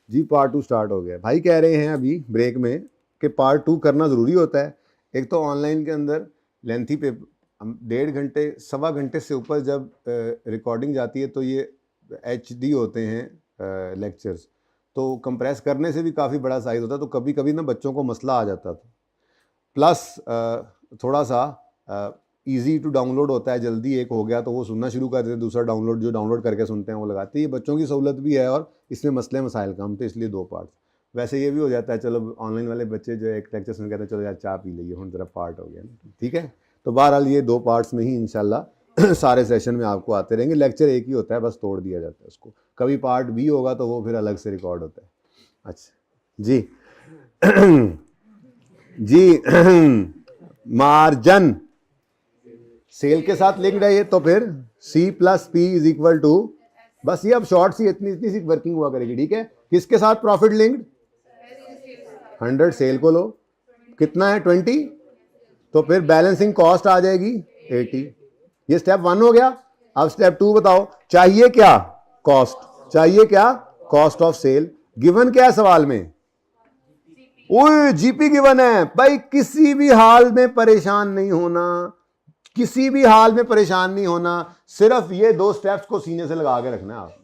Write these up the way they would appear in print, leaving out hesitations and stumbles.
जी part 2 start हो गया। भाई कह रहे हैं अभी ब्रेक में कि पार्ट 2 करना ज़रूरी होता है। एक तो ऑनलाइन के अंदर लेंथी पेपर, 1.5 घंटे 1.25 घंटे से ऊपर जब रिकॉर्डिंग जाती है तो ये HD होते हैं लेक्चर्स, तो कंप्रेस करने से भी काफ़ी बड़ा साइज़ होता है, तो कभी कभी ना बच्चों को मसला आ जाता था। प्लस थोड़ा सा इजी टू डाउनलोड होता है, जल्दी एक हो गया तो वो सुनना शुरू कर देते हैं, दूसरा जो डाउनलोड करके सुनते हैं वो लगाते हैं। ये बच्चों की सहूलत भी है और इसमें मसले मसाइल कम, तो इसलिए 2 पार्ट्स। वैसे ये भी हो जाता है, चलो ऑनलाइन वाले बच्चे जो एक लेक्चर सुन कहते हैं चलो यार चाय पी लीजिए, हम जरा पार्ट हो गया, ठीक है। तो बहरहाल ये 2 पार्ट्स में ही इंशाल्लाह सारे सेशन में आपको आते रहेंगे। लेक्चर एक ही होता है, बस तोड़ दिया जाता है उसको। कभी पार्ट B होगा तो वो फिर अलग से रिकॉर्ड होता है। अच्छा जी जी मार्जिन सेल के साथ लिंक्ड है ये, तो फिर C+P इज इक्वल टू, बस ये अब शॉर्ट सी इतनी सी वर्किंग हुआ करेगी, ठीक है। किसके साथ प्रॉफिट लिंक्ड? 100 सेल को लो, कितना है 20, तो फिर बैलेंसिंग कॉस्ट आ जाएगी 80। ये स्टेप 1 हो गया। अब स्टेप 2 बताओ, चाहिए क्या? कॉस्ट। चाहिए क्या? Cost of cell. गिवन क्या है सवाल में? ओए जीपी गिवन है भाई। किसी भी हाल में परेशान नहीं होना, किसी भी हाल में परेशान नहीं होना, सिर्फ ये 2 स्टेप्स को सीने से लगा के रखना है। आप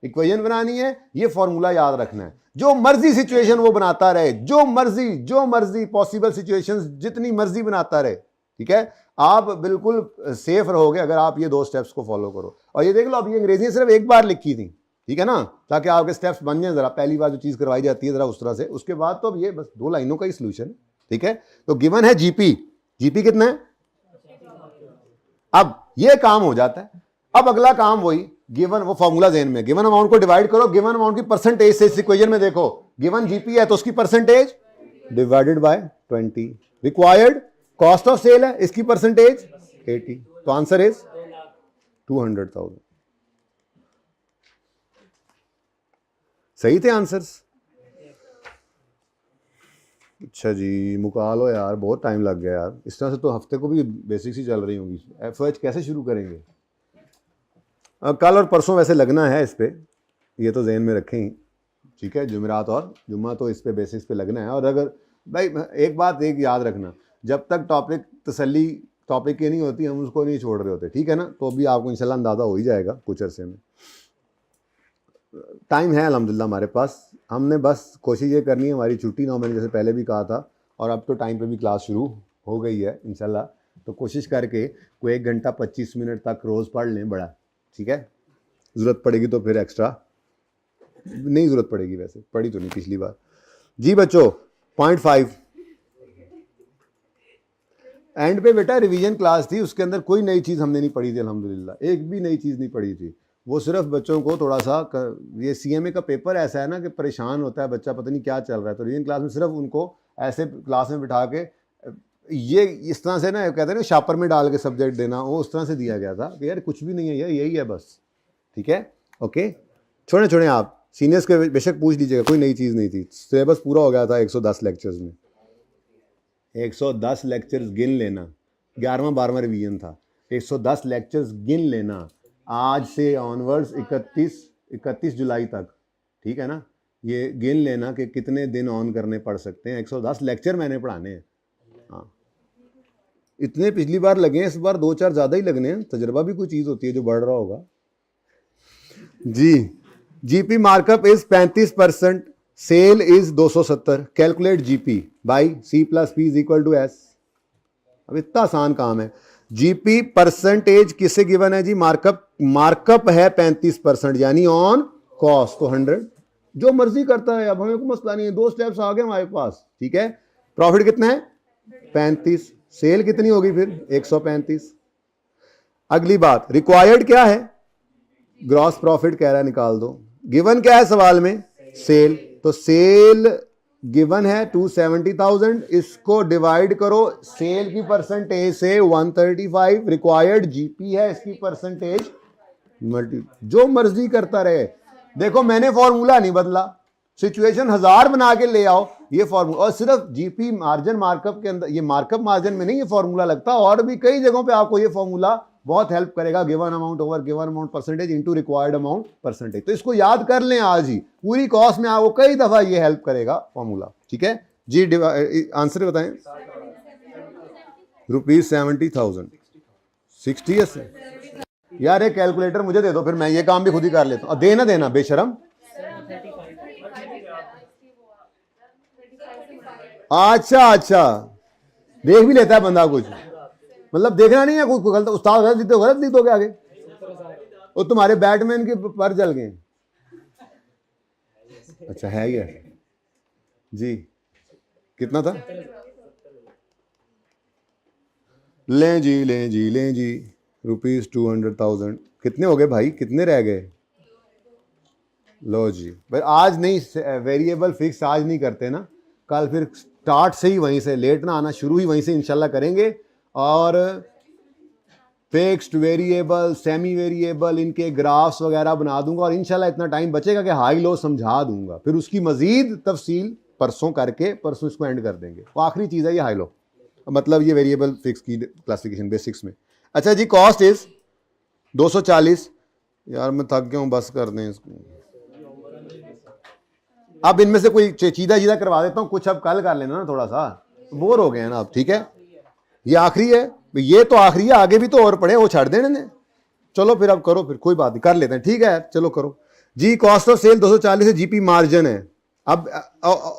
इक्वेशन बनानी है, ये फॉर्मूला याद रखना है। जो मर्जी सिचुएशन वो बनाता रहे, जो मर्जी पॉसिबल सिचुएशंस जितनी मर्जी बनाता रहे, ठीक है। आप बिल्कुल सेफ रहोगे अगर आप ये 2 स्टेप्स को फॉलो करो। और ये देख लो, अभी अंग्रेजी सिर्फ एक बार लिखी थी, ठीक है ना, ताकि आपके स्टेप्स बन जाए। जरा पहली बार जो चीज करवाई जाती है जरा उस तरह से, उसके बाद तो अब ये बस 2 लाइनों का ही सोल्यूशन, ठीक है। तो गिवन है जीपी कितना है? अब ये काम हो जाता है। अब अगला काम वही गिवन, वो फॉर्मूला ज़हन में, गिवन अमाउंट को डिवाइड करो गिवन अमाउंट की परसेंटेज से। इस इक्वेशन में देखो, गिवन जीपी है तो उसकी percentage divided by 20। Required cost of sale है, इसकी परसेंटेज 80, तो आंसर इज 200,000। सही थे आंसर्स? अच्छा जी, मुका लो यार, बहुत टाइम लग गया यार। इस तरह से तो हफ्ते को भी बेसिक्स ही चल रही होंगी। FOH कैसे शुरू करेंगे? कल और परसों वैसे लगना है इस पे, ये तो जहन में रखें ही, ठीक है। जुमेरात और जुम्मा तो इस पे बेसिस पे लगना है। और अगर भाई एक बात एक याद रखना, जब तक टॉपिक तसल्ली टॉपिक की नहीं होती हम उसको नहीं छोड़ रहे होते, ठीक है ना। तो अभी आपको इंशाल्लाह अंदाज़ा हो ही जाएगा कुछ अरसे में। टाइम है अल्हम्दुलिल्लाह हमारे पास। हमने बस कोशिश ये करनी है हमारी छुट्टी ना हो, मैंने जैसे पहले भी कहा था, और अब तो टाइम पे भी क्लास शुरू हो गई है इंशाल्लाह। तो कोशिश करके कोई 1 घंटा 25 मिनट तक रोज़ पढ़ लें, बड़ा, ठीक है। ज़रूरत पड़ेगी तो फिर एक्स्ट्रा, नहीं ज़रूरत पड़ेगी, वैसे पढ़ी तो नहीं पिछली बार। जी बच्चों, पॉइंट 5 एंड पे बेटा रिवीजन क्लास थी, उसके अंदर कोई नई चीज़ हमने नहीं पढ़ी थी अल्हम्दुलिल्लाह, एक भी नई चीज़ नहीं पढ़ी थी। वो सिर्फ बच्चों को थोड़ा सा ये CMA का पेपर ऐसा है ना कि परेशान होता है बच्चा, पता नहीं क्या चल रहा है। तो रिवीजन क्लास में सिर्फ उनको ऐसे क्लास में बिठा के ये इस तरह से ना, कहते हैं ना शापर में डाल के सब्जेक्ट देना, वो उस तरह से दिया गया था कि यार कुछ भी नहीं है, यही है बस, ठीक है। ओके, छोड़े आप सीनियर्स के बेशक पूछ लीजिएगा, कोई नई चीज़ नहीं थी। सिलेबस पूरा हो गया था 110 लेक्चर्स में, 110 लेक्चर्स गिन लेना। 11वां 12वां रिवीजन था, 110 लेक्चर्स गिन लेना आज से ऑनवर्ड्स 31 जुलाई तक, ठीक है ना। ये गिन लेना कि कितने दिन ऑन करने पड़ सकते हैं। 110 लेक्चर मैंने पढ़ाने हैं। हाँ, इतने पिछली बार लगे हैं, इस बार 2-4 ज़्यादा ही लगने हैं। तजर्बा भी कोई चीज़ होती है जो बढ़ रहा होगा जी। GP markup is 35%, sale is 270। Calculate GP by C+P is equal to S। अब इतना आसान काम है। जीपी परसेंटेज किससे गिवन है जी? मार्कअप है 35%, यानी ऑन कॉस्ट, तो 100 जो मर्जी करता है। अब हमें कोई मसला नहीं है, 2 स्टेप्स आ गए हमारे पास, ठीक है। प्रॉफिट कितना है? 35। सेल कितनी होगी फिर? 135। अगली बात, रिक्वायर्ड क्या है? ग्रॉस प्रॉफिट कह रहा है निकाल दो। गिवन क्या है सवाल में? सेल। तो सेल गिवन है 270,000, इसको डिवाइड करो सेल की परसेंटेज से 135। रिक्वायर्ड जीपी है, इसकी परसेंटेज मल्टी, जो मर्जी करता रहे। देखो मैंने फॉर्मूला नहीं बदला, सिचुएशन 1000 बना के ले आओ ये फॉर्मूला। और सिर्फ जीपी मार्जिन मार्कअप के अंदर, ये मार्कअप मार्जिन में नहीं ये फॉर्मूला लगता, और भी कई जगहों पे आपको ये फॉर्मूला बहुत हेल्प करेगा। Given amount over given amount percentage into required amount percentage. तो इसको याद कर लें आज ही, पूरी कॉस्ट में आपको कई दफा ये हेल्प करेगा फॉर्मूला। ठीक है जी, आंसर बताएं। ₹70,000 60 यार एक कैलकुलेटर मुझे दे दो, फिर मैं ये काम भी खुद ही कर लेता हूँ। देना बेशरम। अच्छा देख भी लेता है बंदा कुछ, मतलब देखना नहीं है कुछ गलत। उस्ताद गलत लिख दोगे आगे, वो तुम्हारे बैटमैन के पर जल गए। अच्छा है ये जी, कितना था? लें जी ₹200,000 कितने हो गए भाई, कितने रह गए? लो जी भाई, आज नहीं वेरिएबल फिक्स आज नहीं करते ना, कल फिर स्टार्ट से ही वहीं से, लेट ना आना, शुरू ही वहीं से इंशाल्लाह करेंगे। और फिक्स्ड वेरिएबल सेमी वेरिएबल इनके ग्राफ्स वगैरह बना दूंगा, और इंशाल्लाह इतना टाइम बचेगा कि हाई लो समझा दूंगा। फिर उसकी मजीद तफसील परसों करके, परसों इसको एंड कर देंगे। वो आखिरी चीज़ है ये हाई लो, मतलब ये वेरिएबल फिक्स की क्लासिफिकेशन बेसिक्स में। अच्छा जी, कॉस्ट इज 240। यार मैं थक गया हूँ, बस कर दें इसको। अब इनमें से कोई चीदा करवा देता हूँ, कुछ अब कल कर लेना ना, थोड़ा सा बोर हो गए हैं ना अब। ठीक है, ये आखिरी है, ये तो आखिरी है, आगे भी तो और पड़े, वो छाड़ देने ने। चलो फिर अब करो, फिर कोई बात नहीं, कर लेते हैं। ठीक है चलो करो जी। कॉस्ट ऑफ सेल 240 है, जीपी मार्जिन है। अब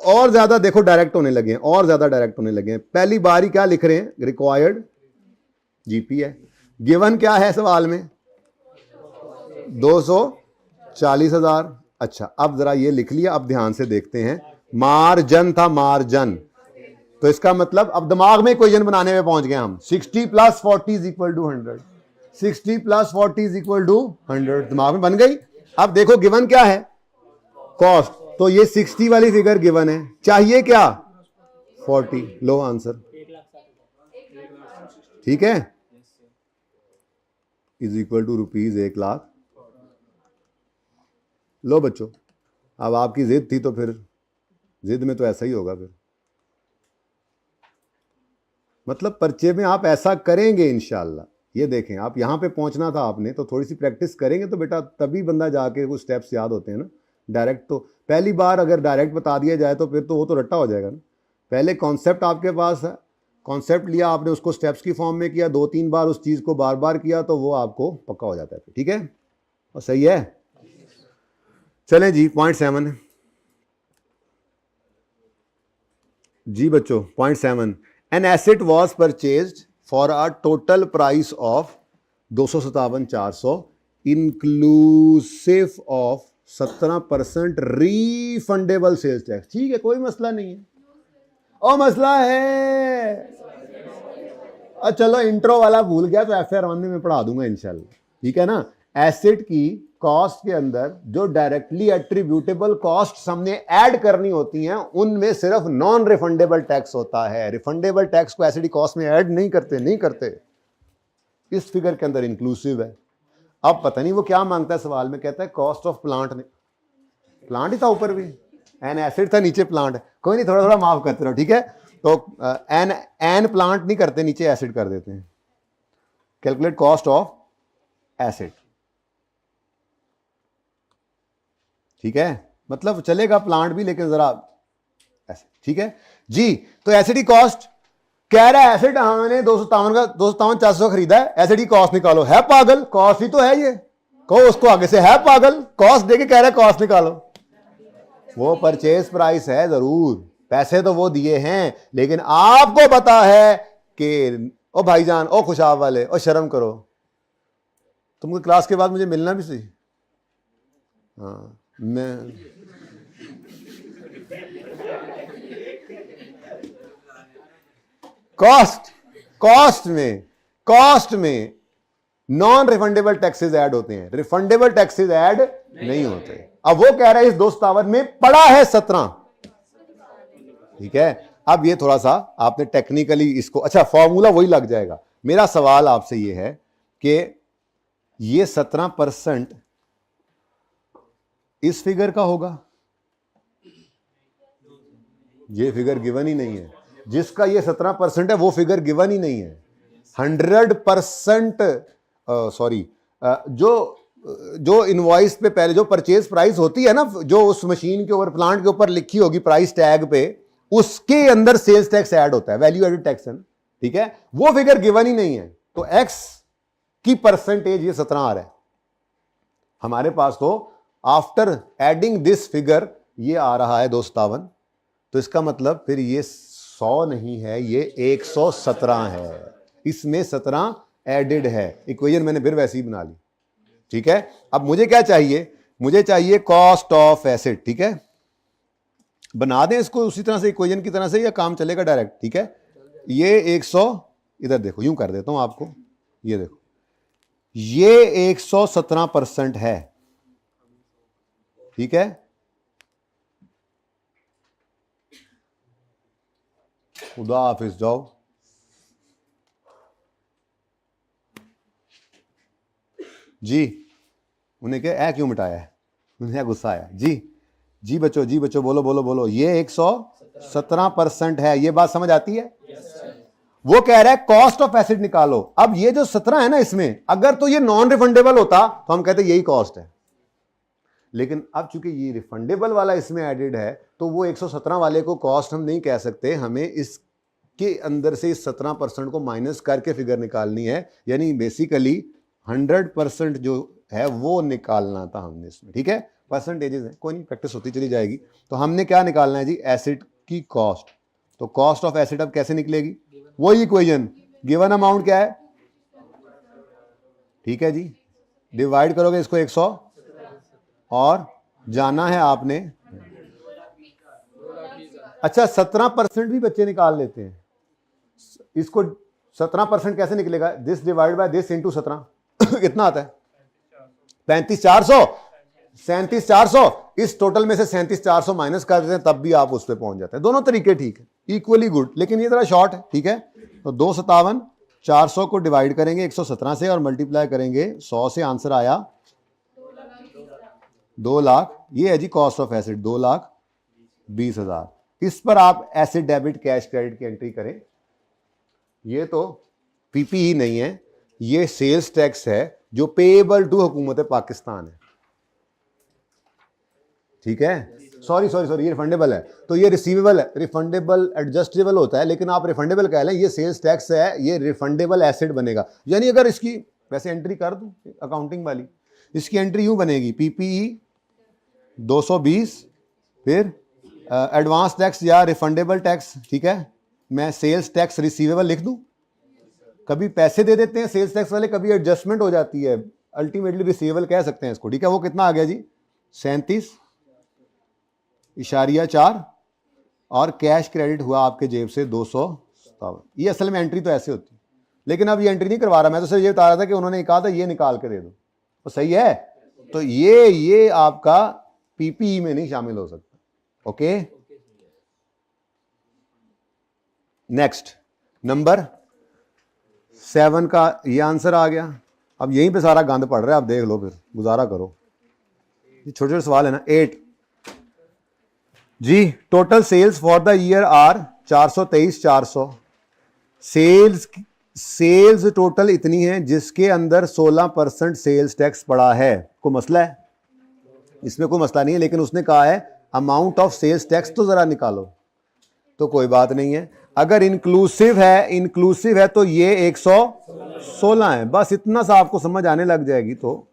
और ज्यादा देखो डायरेक्ट होने लगे हैं, और ज्यादा डायरेक्ट होने लगे हैं। पहली बार ही क्या लिख रहे हैं, रिक्वायर्ड जीपी है। गिवन क्या है सवाल में, 240,000। अच्छा अब जरा ये लिख लिया, अब ध्यान से देखते हैं। मार्जन था, मार्जन, तो इसका मतलब अब दिमाग में इक्वेशन बनाने में पहुंच गए हम। 60 + 40 = 100, 60 + 40 = 100 दिमाग में बन गई। अब देखो गिवन क्या है, कॉस्ट, तो ये 60 वाली फिगर गिवन है, चाहिए क्या 40। लो आंसर, ठीक है, = ₹1,00,000। लो बच्चों, अब आपकी जिद थी तो फिर जिद में तो ऐसा ही होगा फिर, मतलब पर्चे में आप ऐसा करेंगे इंशाल्लाह। ये देखें, आप यहाँ पे पहुँचना था आपने, तो थोड़ी सी प्रैक्टिस करेंगे तो बेटा तभी बंदा जाके कुछ स्टेप्स याद होते हैं ना। डायरेक्ट तो पहली बार अगर डायरेक्ट बता दिया जाए तो फिर तो वो तो रट्टा हो जाएगा ना। पहले कॉन्सेप्ट आपके पास है, कॉन्सेप्ट लिया आपने, उसको स्टेप्स की फॉर्म में किया, 2-3 बार उस चीज़ को बार बार किया तो वो आपको पक्का हो जाता है। ठीक है, और सही है। चलें जी, पॉइंट 7 जी बच्चों, point 7। An asset was purchased for a total price of 257,400 inclusive of 17% refundable sales tax. ठीक है, कोई मसला नहीं है। और मसला है, चलो इंट्रो वाला भूल गया तो FR 1 में पढ़ा दूंगा इंशाल्लाह। ठीक है ना, एसेट की कॉस्ट के अंदर जो डायरेक्टली एट्रीब्यूटेबल कॉस्ट हमने ऐड करनी होती हैं, उनमें सिर्फ नॉन रिफंडेबल टैक्स होता है। रिफंडेबल टैक्स को एसेट कॉस्ट में ऐड नहीं करते। इस फिगर के अंदर इंक्लूसिव है। अब पता नहीं वो क्या मांगता है सवाल में, कहता है कॉस्ट ऑफ प्लांट। ने प्लांट ही था ऊपर भी, एन एसिड था, नीचे प्लांट है। कोई नहीं, थोड़ा थोड़ा माफ करते रहो। ठीक है, तो एन प्लांट नहीं करते, नीचे एसिड कर देते हैं। Calculate cost of acid. ठीक है, मतलब चलेगा प्लांट भी, लेकिन जरा ऐसे। ठीक है जी, तो एसिड की कॉस्ट कह रहा है, एसिड हमने 257,400 खरीदा है, एसिड की कॉस्ट निकालो। है पागल, कॉस्ट ही तो है ये। कहो उसको आगे से, है पागल, कॉस्ट देके कह रहा है कॉस्ट निकालो। वो परचेज प्राइस है जरूर, पैसे तो वो दिए हैं, लेकिन आपको पता है कि ओ भाईजान, ओ खुशाब वाले, ओ शर्म करो, तुमको क्लास के बाद मुझे मिलना भी सही। हाँ, मैं कॉस्ट में नॉन रिफंडेबल टैक्सेस ऐड होते हैं, रिफंडेबल टैक्सेस ऐड नहीं होते। अब वो कह रहा है इस 257 में पड़ा है 17। ठीक है, अब ये थोड़ा सा आपने टेक्निकली इसको, अच्छा फॉर्मूला वही लग जाएगा। मेरा सवाल आपसे ये है कि ये 17% इस फिगर का होगा, ये फिगर गिवन ही नहीं है। जिसका ये 17% है वो फिगर गिवन ही नहीं है। 100% सॉरी, जो इनवॉइस पे पहले जो परचेज प्राइस होती है ना, जो उस मशीन के ऊपर, प्लांट के ऊपर लिखी होगी प्राइस टैग पे, उसके अंदर सेल्स टैक्स ऐड होता है, वैल्यू एडेड टैक्स है, ठीक है। वो फिगर गिवन ही नहीं है, तो एक्स की परसेंटेज ये 17 आ रहा है हमारे पास। तो आफ्टर एडिंग दिस फिगर ये आ रहा है 257। तो इसका मतलब फिर ये 100 नहीं है, ये 117 है, इसमें 17 एडेड है। इक्वेशन मैंने फिर वैसे ही बना ली, ठीक है। अब मुझे क्या चाहिए, मुझे चाहिए कॉस्ट ऑफ एसेट, ठीक है। बना दें इसको उसी तरह से, इक्वेशन की तरह से, या काम चलेगा डायरेक्ट, ठीक है। ये 100, इधर देखो, यूं कर देता हूं आपको, ये देखो, ये 117% है, ठीक है। खुदा हाफिज, जाओ। जी, उन्हें क्या है, क्यों मिटाया है, उन्हें गुस्सा आया जी। जी बच्चों, जी बच्चों, बोलो बोलो बोलो। ये 117% है, ये बात समझ आती है? वो कह रहा है कॉस्ट ऑफ एसेट निकालो। अब ये जो 17 है ना, इसमें अगर तो ये नॉन रिफंडेबल होता तो हम कहते यही कॉस्ट है, लेकिन अब चूंकि ये रिफंडेबल वाला इसमें एडेड है, तो वो 117 वाले को कॉस्ट हम नहीं कह सकते, हमें इसके अंदर से इस 17% को माइनस करके फिगर निकालनी है, यानी बेसिकली 100% जो है वो निकालना था हमने इसमें, ठीक है। परसेंटेजेस है, कोई नहीं, प्रैक्टिस होती चली जाएगी। तो हमने क्या निकालना है जी, एसिड की कॉस्ट। तो कॉस्ट ऑफ एसिड अब कैसे निकलेगी, वही इक्वेशन, गिवन अमाउंट क्या है, ठीक है जी, डिवाइड करोगे इसको 100, और जाना है आपने, अच्छा 17% भी बच्चे निकाल लेते हैं इसको। 17% कैसे निकलेगा, this divide by this into 17 कितना आता है, 35,400, 37,400। इस टोटल में से 37,400 माइनस कर देते हैं, तब भी आप उस पर पहुंच जाते हैं। दोनों तरीके ठीक है, इक्वली गुड, लेकिन ये जरा शॉर्ट है, ठीक है। तो 257,400 को डिवाइड करेंगे 117 से और मल्टीप्लाई करेंगे 100 से, आंसर आया 2 लाख। ये है जी कॉस्ट ऑफ एसिड, 2,20,000। इस पर आप एसिड डेबिट कैश क्रेडिट की एंट्री करें। ये तो पीपीई नहीं है, ये सेल्स टैक्स है जो पेएबल टू हुकूमत पाकिस्तान है, ठीक है। सॉरी, ये रिफंडेबल है, तो ये रिसीवेबल है। रिफंडेबल एडजस्टेबल होता है, लेकिन आप रिफंडेबल कह लें, ये सेल्स टैक्स है, ये रिफंडेबल एसेट बनेगा। यानी अगर इसकी वैसे एंट्री कर दूं अकाउंटिंग वाली, इसकी एंट्री यूं बनेगी, पीपीई 220, फिर एडवांस टैक्स या रिफंडेबल टैक्स, ठीक है। मैं सेल्स टैक्स रिसीवेबल लिख दूं, कभी पैसे दे देते हैं सेल्स टैक्स वाले, कभी एडजस्टमेंट हो जाती है, अल्टीमेटली रिसीवेबल कह सकते हैं इसको, ठीक है। वो कितना आ गया जी, 37.4, और कैश क्रेडिट हुआ आपके जेब से 257। ये असल में एंट्री तो ऐसे होती है, लेकिन अब ये एंट्री नहीं करवा रहा, मैं तो सिर्फ ये बता रहा था कि उन्होंने कहा था ये निकाल के दे दो, तो सही है। तो ये आपका पीपीई में नहीं शामिल हो सकता, ओके। नेक्स्ट नंबर 7 का ये आंसर आ गया। अब यहीं पे सारा गंद पड़ रहा है, आप देख लो, फिर गुजारा करो, ये छोटे छोटे सवाल है ना। 8 जी, total sales for the year are 423,400। Sales total इतनी है जिसके अंदर 16% सेल्स टैक्स पड़ा है। कोई मसला है इसमें? कोई मसला नहीं है, लेकिन उसने कहा है अमाउंट ऑफ सेल्स टैक्स तो जरा निकालो, तो कोई बात नहीं है। अगर इंक्लूसिव है तो ये 116 है, बस इतना सा आपको समझ आने लग जाएगी। तो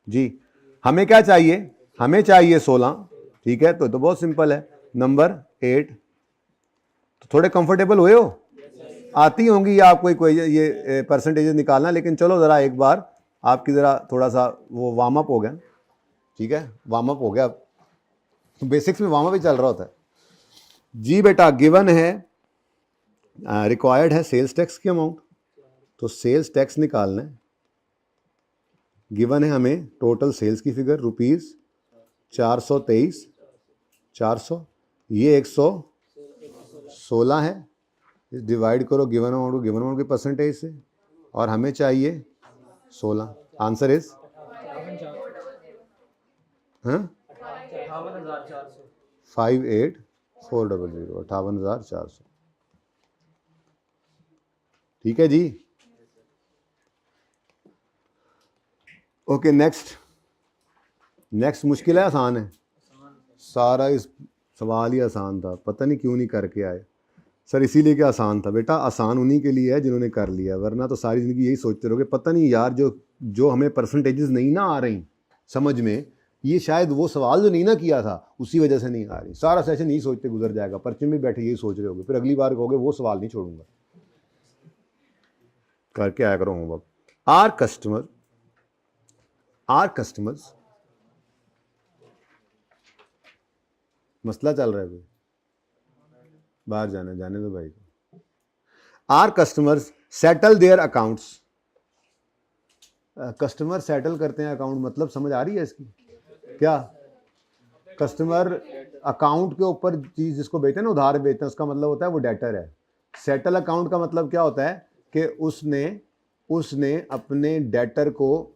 जी हमें क्या चाहिए, हमें चाहिए 16, ठीक है। तो बहुत सिंपल है। नंबर 8, तो थोड़े कंफर्टेबल हुए हो, आती होंगी आपको कोई ये परसेंटेज निकालना, लेकिन चलो जरा एक बार आपकी जरा थोड़ा सा वो वार्म अप हो गया, ठीक है, वार्म अप हो गया। तो बेसिक्स में वार्म अप ही चल रहा होता है जी बेटा। गिवन है, रिक्वायर्ड है सेल्स टैक्स की अमाउंट, तो सेल्स टैक्स निकालना है। गिवन है हमें टोटल सेल्स की फिगर ₹423,400, ये 116 है। डिवाइड करो गिवन अमाउंट की परसेंटेज से, और हमें चाहिए 16। आंसर इज 58,400, 58,400, ठीक है जी। ओके नेक्स्ट मुश्किल है आसान है? सारा इस सवाल ही आसान था, पता नहीं क्यों नहीं करके आए सर। इसीलिए कि आसान था बेटा, आसान उन्हीं के लिए है जिन्होंने कर लिया, वरना तो सारी ज़िंदगी यही सोचते रहोगे पता नहीं यार जो हमें परसेंटेजेस नहीं ना आ रही समझ में, ये शायद वो सवाल जो नहीं ना किया था उसी वजह से नहीं आ रही। सारा सेशन यही सोचते गुजर जाएगा, पर्चे में बैठे यही सोच रहे होगे, फिर अगली बार कहोगे वो सवाल नहीं छोड़ूंगा। करके आया करो होमवर्क। आर कस्टमर्स मसला चल रहा है कोई, बाहर जाने दो भाई को। Our customers settle their accounts, customer settle करते हैं अकाउंट, मतलब समझ आ रही है इसकी क्या? कस्टमर अकाउंट के ऊपर चीज जिसको बेचते हैं ना, उधार बेचते हैं, उसका मतलब होता है वो डेटर है। सेटल अकाउंट का मतलब क्या होता है कि उसने अपने डेटर को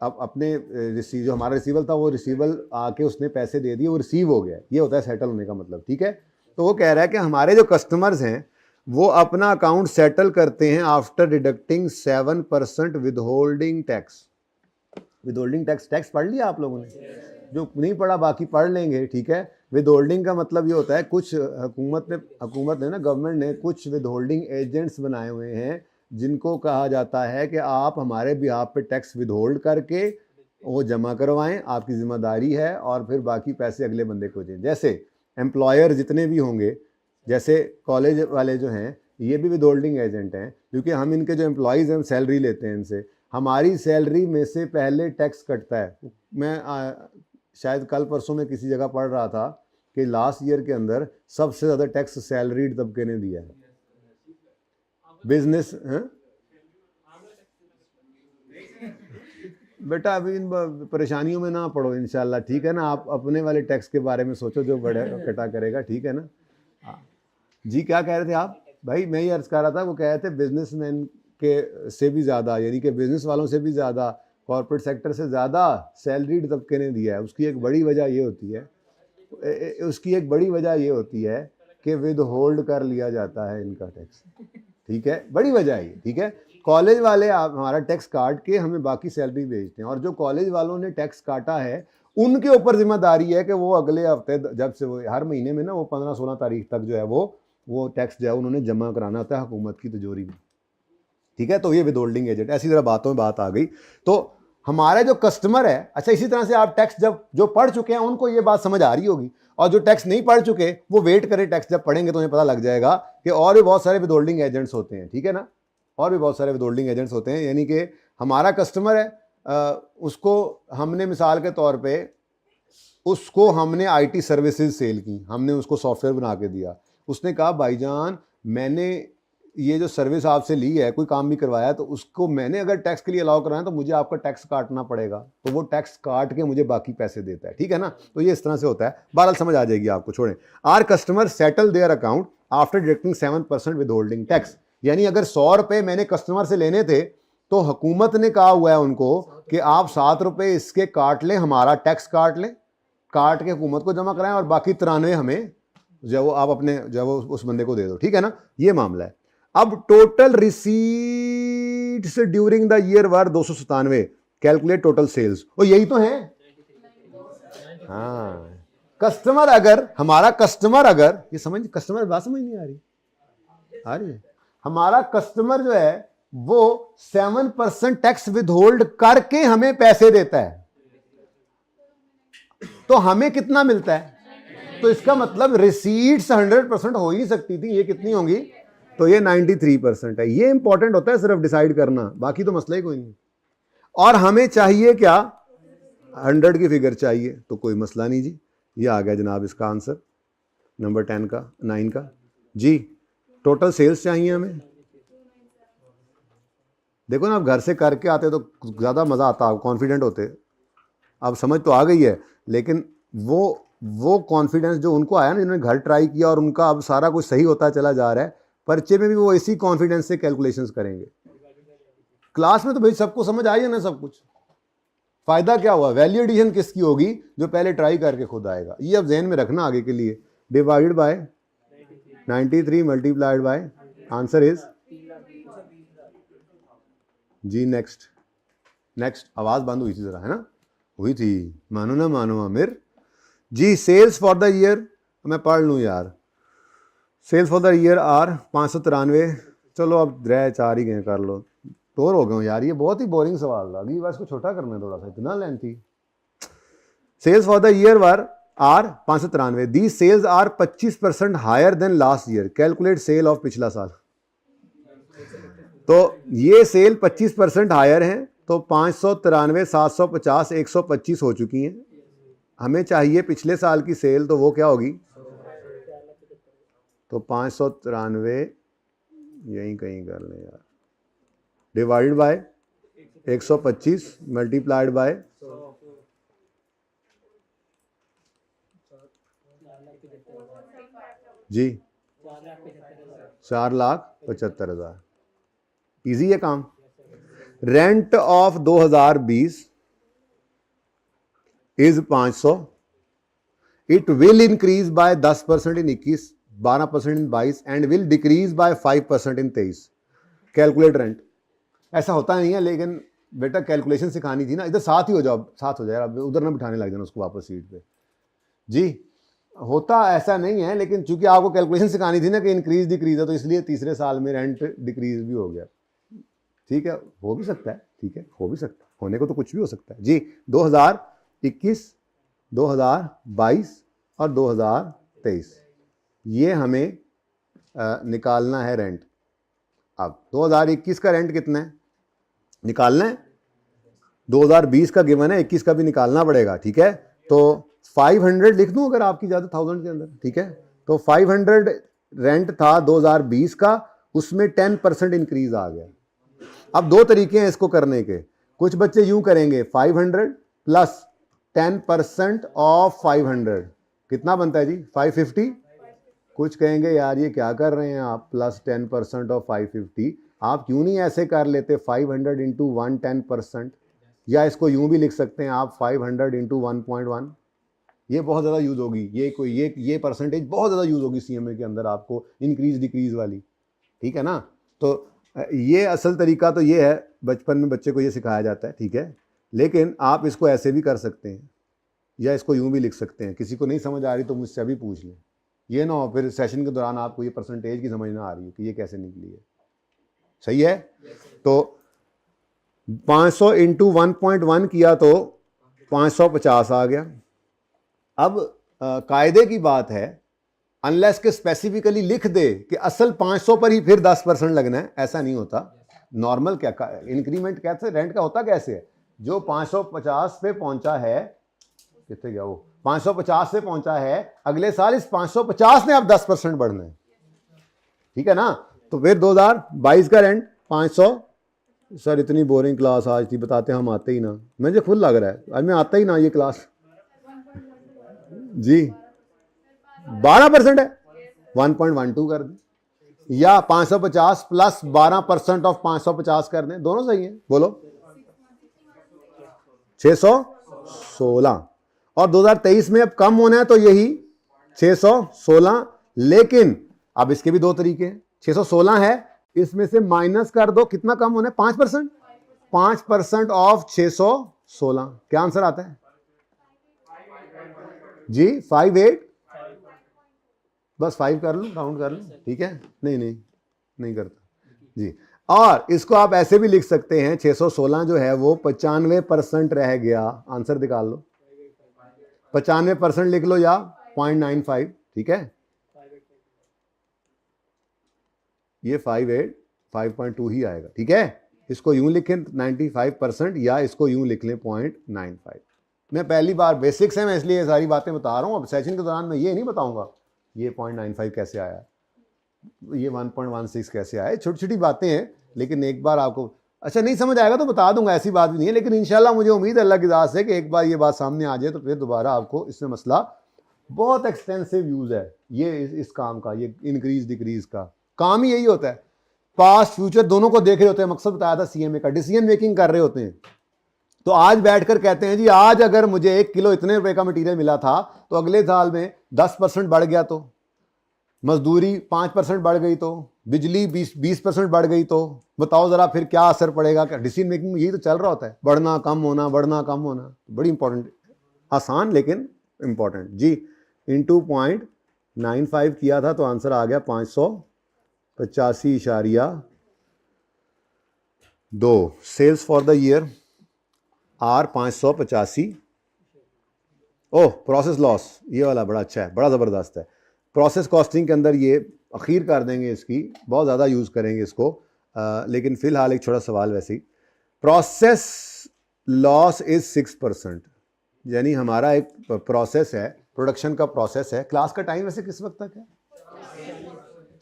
अब अपने जो हमारा रिसीवल था वो रिसीवल आके उसने पैसे दे दिए, वो रिसीव हो गया, ये होता है सेटल होने का मतलब। ठीक है, तो वो कह रहा है कि हमारे जो कस्टमर्स हैं वो अपना अकाउंट सेटल करते हैं after deducting 7% withholding tax. Withholding tax पढ़ लिया आप लोगों ने? जो नहीं पढ़ा बाकी पढ़ लेंगे, ठीक है। विदहोल्डिंग का मतलब ये होता है, कुछ हुकूमत ने ना, गवर्नमेंट ने कुछ विदहोल्डिंग एजेंट्स बनाए हुए हैं जिनको कहा जाता है कि आप हमारे बिहाफ पे टैक्स विदहोल्ड करके वो जमा करवाएं, आपकी जिम्मेदारी है, और फिर बाकी पैसे अगले बंदे को दें। जैसे एम्प्लॉयर जितने भी होंगे, जैसे कॉलेज वाले जो हैं ये भी विदहोल्डिंग एजेंट हैं, क्योंकि हम इनके जो एम्प्लॉयज़ हैं सैलरी लेते हैं इनसे, हमारी सैलरी में से पहले टैक्स कटता है। मैं शायद कल परसों में किसी जगह पढ़ रहा था कि लास्ट ईयर के अंदर सबसे ज़्यादा टैक्स सैलरीड तबके ने दिया है। बिजनेस बेटा अभी इन परेशानियों में ना पड़ो इंशाल्लाह, ठीक है ना। आप अपने वाले टैक्स के बारे में सोचो जो बड़े कटा करेगा, ठीक है ना। जी क्या कह रहे थे आप भाई? मैं ये अर्ज कर रहा था, वो कह रहे थे बिजनेसमैन के से भी ज़्यादा, यानी कि बिजनेस वालों से भी ज़्यादा, कॉर्पोरेट सेक्टर से ज़्यादा सैलरीड तबके ने दिया है। उसकी एक बड़ी वजह ये होती है कि विद होल्ड कर लिया जाता है इनका टैक्स, ठीक है, बड़ी वजह है, ठीक है। कॉलेज वाले आप हमारा टैक्स काट के हमें बाकी सैलरी भेजते हैं, और जो कॉलेज वालों ने टैक्स काटा है उनके ऊपर जिम्मेदारी है कि वो अगले हफ्ते, जब से वो हर महीने में ना वो 15-16 तारीख तक जो है वो टैक्स जो है उन्होंने जमा कराना होता है हुकूमत की तिजोरी में, ठीक है। तो ये विदहोल्डिंग एजेंट, ऐसी तरह बातों में बात आ गई। तो हमारे जो कस्टमर है, अच्छा इसी तरह से आप टैक्स जब जो पढ़ चुके हैं उनको ये बात समझ आ रही होगी, और जो टैक्स नहीं पढ़ चुके वो वेट करें, टैक्स जब पढ़ेंगे तो उन्हें पता लग जाएगा कि और भी बहुत सारे विदहोल्डिंग एजेंट्स होते हैं, ठीक है ना। और भी बहुत सारे विदहोल्डिंग एजेंट्स होते हैं, यानी कि हमारा कस्टमर है, उसको हमने मिसाल के तौर पे उसको हमने आईटी सर्विसेज सेल की, हमने उसको सॉफ्टवेयर बना के दिया, उसने कहा भाईजान मैंने ये जो सर्विस आपसे ली है, कोई काम भी करवाया, तो उसको मैंने अगर टैक्स के लिए अलाउ कराना तो मुझे आपका टैक्स काटना पड़ेगा, तो वो टैक्स काट के मुझे बाकी पैसे देता है, ठीक है ना। तो ये इस तरह से होता है, बहरहाल समझ आ जाएगी आपको, छोड़ें। Our customer settle their account after deducting 7% withholding tax, यानी अगर 100 रुपये मैंने कस्टमर से लेने थे तो हुकूमत ने कहा हुआ है उनको कि आप 7 रुपये इसके काट लें, हमारा टैक्स काट लें, काट के हुकूमत को जमा कराएं, और बाकी 93 हमें जो वो आप अपने जो वो उस बंदे को दे दो, ठीक है ना। ये मामला है। अब total receipts during the year were 297, calculate total sales, और यही तो है। हाँ, कस्टमर अगर हमारा कस्टमर अगर ये कस्टमर बात समझ नहीं आ रही है। हमारा कस्टमर जो है वो 7% टैक्स विदहोल्ड करके हमें पैसे देता है, तो हमें कितना मिलता है? तो इसका मतलब रिसीट्स 100% हो ही नहीं सकती थी, ये कितनी होंगी? तो ये 93% है। ये इंपॉर्टेंट होता है सिर्फ डिसाइड करना, बाकी तो मसला ही कोई नहीं। और हमें चाहिए क्या? 100 की फिगर चाहिए, तो कोई मसला नहीं जी, ये आ गया जनाब इसका आंसर नंबर 10 का 9 का जी। टोटल सेल्स चाहिए हमें। देखो ना, आप घर से करके आते तो ज़्यादा मज़ा आता, आप कॉन्फिडेंट होते। अब समझ तो आ गई है, लेकिन वो कॉन्फिडेंस जो उनको आया ना, जिन्होंने घर ट्राई किया और उनका अब सारा कुछ सही होता चला जा रहा है, पर्चे में भी वो इसी कॉन्फिडेंस से कैलकुलेशंस करेंगे। क्लास में तो भाई सबको समझ आई है ना सब कुछ, फायदा क्या हुआ? वैल्यू एडिशन किसकी होगी? जो पहले ट्राई करके खुद आएगा। ये अब जहन में रखना आगे के लिए। Divided by 93 multiplied by, answer is जी। नेक्स्ट नेक्स्ट, आवाज़ बंद हुई थी ज़रा, है ना, हुई थी, मानो ना मानो Aamir ji. Sales for the year, मैं पढ़ लूँ यार, sales for the year are 593। चलो अब रह 4 ही गए, कर लो, बोर हो गए हूँ यार, ये बहुत ही बोरिंग सवाल था, अगली बार इसको छोटा करना है थोड़ा सा, इतना lengthy. Sales for the year were are 593, the sales are 25% higher than last year, calculate sale of पिछला साल। तो ये सेल 25% हायर हैं, तो 593, 750, 125 हो चुकी हैं। हमें चाहिए पिछले साल की सेल, तो वो क्या होगी, तो 593 यहीं कहीं कर लें यार, डिवाइडेड बाय 125 मल्टीप्लाइड बाय, जी 4,75,000। इजी है काम। Rent of 2020 is 500, it will increase by 10% in 21, 12% in 22 and will decrease by 5% in 23, calculate rent. ऐसा होता नहीं है, लेकिन बेटा कैलकुलेशन सिखानी थी ना, इधर साथ ही हो जाओ, साथ हो जाए, अब उधर ना बिठाने लग जाना उसको वापस सीट पे। जी होता ऐसा नहीं है, लेकिन चूंकि आपको कैलकुलेशन सिखानी थी ना कि इंक्रीज डिक्रीज है, तो इसलिए तीसरे साल में रेंट डिक्रीज भी हो गया। ठीक है, हो भी सकता है, ठीक है, हो भी सकता है, होने को तो कुछ भी हो सकता है जी। 2021, 2022 और 2023 ये हमें निकालना है रेंट। अब 2021 का रेंट कितना है निकालना है, 2020 का गिवन है, 21 का भी निकालना पड़ेगा, ठीक है। तो 500 लिख दूं अगर आपकी ज़्यादा 1000 के अंदर, ठीक है। तो 500 रेंट था 2020 का, उसमें 10% इंक्रीज आ गया। अब दो तरीके हैं इसको करने के, कुछ बच्चे यूं करेंगे 500 प्लस 10% ऑफ 500 कितना बनता है जी 550। कुछ कहेंगे यार ये क्या कर रहे हैं आप, प्लस 10% ऑफ 550। आप क्यों नहीं ऐसे कर लेते 500 इंटू 110%, या इसको यूं भी लिख सकते हैं आप 500 इंटू 1.1। ये बहुत ज़्यादा यूज़ होगी, ये परसेंटेज बहुत ज़्यादा यूज़ होगी सीएमए के अंदर आपको, इंक्रीज डिक्रीज वाली, ठीक है ना। तो ये असल तरीका तो ये है, बचपन में बच्चे को ये सिखाया जाता है, ठीक है। लेकिन आप इसको ऐसे भी कर सकते हैं, या इसको यूं भी लिख सकते हैं। किसी को नहीं समझ आ रही तो मुझसे अभी पूछ लें, ये ना हो फिर सेशन के दौरान आपको ये परसेंटेज की समझ ना आ रही है कि ये कैसे निकली है। सही है। तो 500 इंटू 1.1 किया तो 550 आ गया। अब कायदे की बात है, अनलेस के स्पेसिफिकली लिख दे कि असल 500 पर ही फिर 10% लगना है, ऐसा नहीं होता। नॉर्मल क्या इंक्रीमेंट कैसे रेंट का होता कैसे है, जो 550 पे पहुंचा है, कितने गया वो 550 से पहुंचा है, अगले साल इस 550 में अब 10% बढ़ना है, ठीक है ना। तो फिर 2022 का रेंट 500। सर इतनी बोरिंग क्लास आज थी, बताते हम आते ही ना, मुझे खुद लग रहा है आज मैं आता ही ना ये क्लास जी। 12% है, 1.12 कर दें, या 550 प्लस 12% ऑफ 550 कर दें, दोनों सही है। बोलो 616। और 2023 में अब कम होना है तो यही 616, लेकिन अब इसके भी दो तरीके हैं। 616 है, इसमें से माइनस कर दो, कितना कम होना है 5%, 5% ऑफ 616, क्या आंसर आता है जी 58। बस 5 कर लूं, काउंट कर लूं, ठीक है। नहीं करता जी। और इसको आप ऐसे भी लिख सकते हैं, 616 जो है वो 95% रह गया, आंसर निकाल लो, 95% लिख लो, या 0.95, ठीक है। ये 5.2 ही आएगा, ठीक है। इसको यूं लिखें 95%, या इसको यूं लिख लें 0.95। मैं पहली बार, बेसिक्स है, मैं इसलिए ये सारी बातें बता रहा हूं। अब सेशन के दौरान मैं ये नहीं बताऊंगा ये 0.95 कैसे आया, ये 1.16 कैसे आया, छोटी छोटी बातें हैं, लेकिन एक बार आपको अच्छा नहीं समझ आएगा तो बता दूंगा, ऐसी बात भी नहीं है। लेकिन इंशाल्लाह मुझे उम्मीद है अल्लाह की ज़ात से कि एक बार ये बात सामने आ जाए तो फिर दोबारा आपको इसमें मसला, बहुत एक्सटेंसिव यूज़ है ये इस काम का, ये इंक्रीज डिक्रीज का काम ही यही होता है। पास्ट फ्यूचर दोनों को देख रहे होते हैं, मकसद बताया था सीएमए का, डिसीजन मेकिंग कर रहे होते हैं। तो आज बैठकर कहते हैं जी आज अगर मुझे 1 किलो इतने रुपए का मटेरियल मिला था तो अगले साल में 10% बढ़ गया, तो मजदूरी 5% बढ़ गई तो, बिजली 20% बढ़ गई तो बताओ ज़रा फिर क्या असर पड़ेगा। क्या डिसीजन मेकिंग में यही तो चल रहा होता है, बढ़ना कम होना, बढ़ना कम होना। बड़ी इंपॉर्टेंट, आसान लेकिन इंपॉर्टेंट जी। इंटू 0.95 किया था तो आंसर आ गया 585.2। Sales for the year are 585। Oh, process loss, ये वाला बड़ा अच्छा है, बड़ा ज़बरदस्त है। प्रोसेस कॉस्टिंग के अंदर ये अखीर कर देंगे, इसकी बहुत ज़्यादा यूज़ करेंगे इसको, लेकिन फ़िलहाल एक छोटा सवाल वैसे ही। प्रोसेस लॉस इज़ 6%, यानी हमारा एक प्रोसेस है, प्रोडक्शन का प्रोसेस है। क्लास का टाइम वैसे किस वक्त तक है?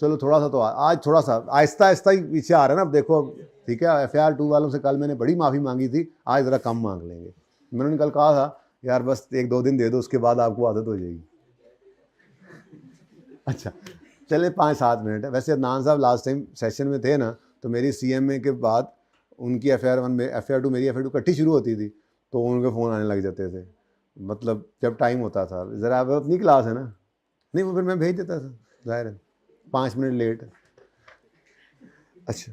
चलो थोड़ा सा तो आज थोड़ा सा आहिस्ता आहिस्ता ही पीछे आ रहा है ना। अब देखो, ठीक है, FIR 2 वालों से कल मैंने बड़ी माफ़ी मांगी थी, आज ज़रा कम मांग लेंगे। मैंने कल कहा था यार बस 1-2 दिन दे दो, उसके बाद आपको आदत हो जाएगी। अच्छा चले 5-7 मिनट है। वैसे अदनान साहब लास्ट टाइम सेशन में थे ना, तो मेरी CMA के बाद उनकी FIR 1 में FIR 2 मेरी FIR 2 इकट्ठी शुरू होती थी, तो उनके फ़ोन आने लग जाते थे। मतलब जब टाइम होता था, ज़रा अब अपनी क्लास है ना, नहीं वो फिर मैं भेज देता था, जाहिर है 5 मिनट लेट। अच्छा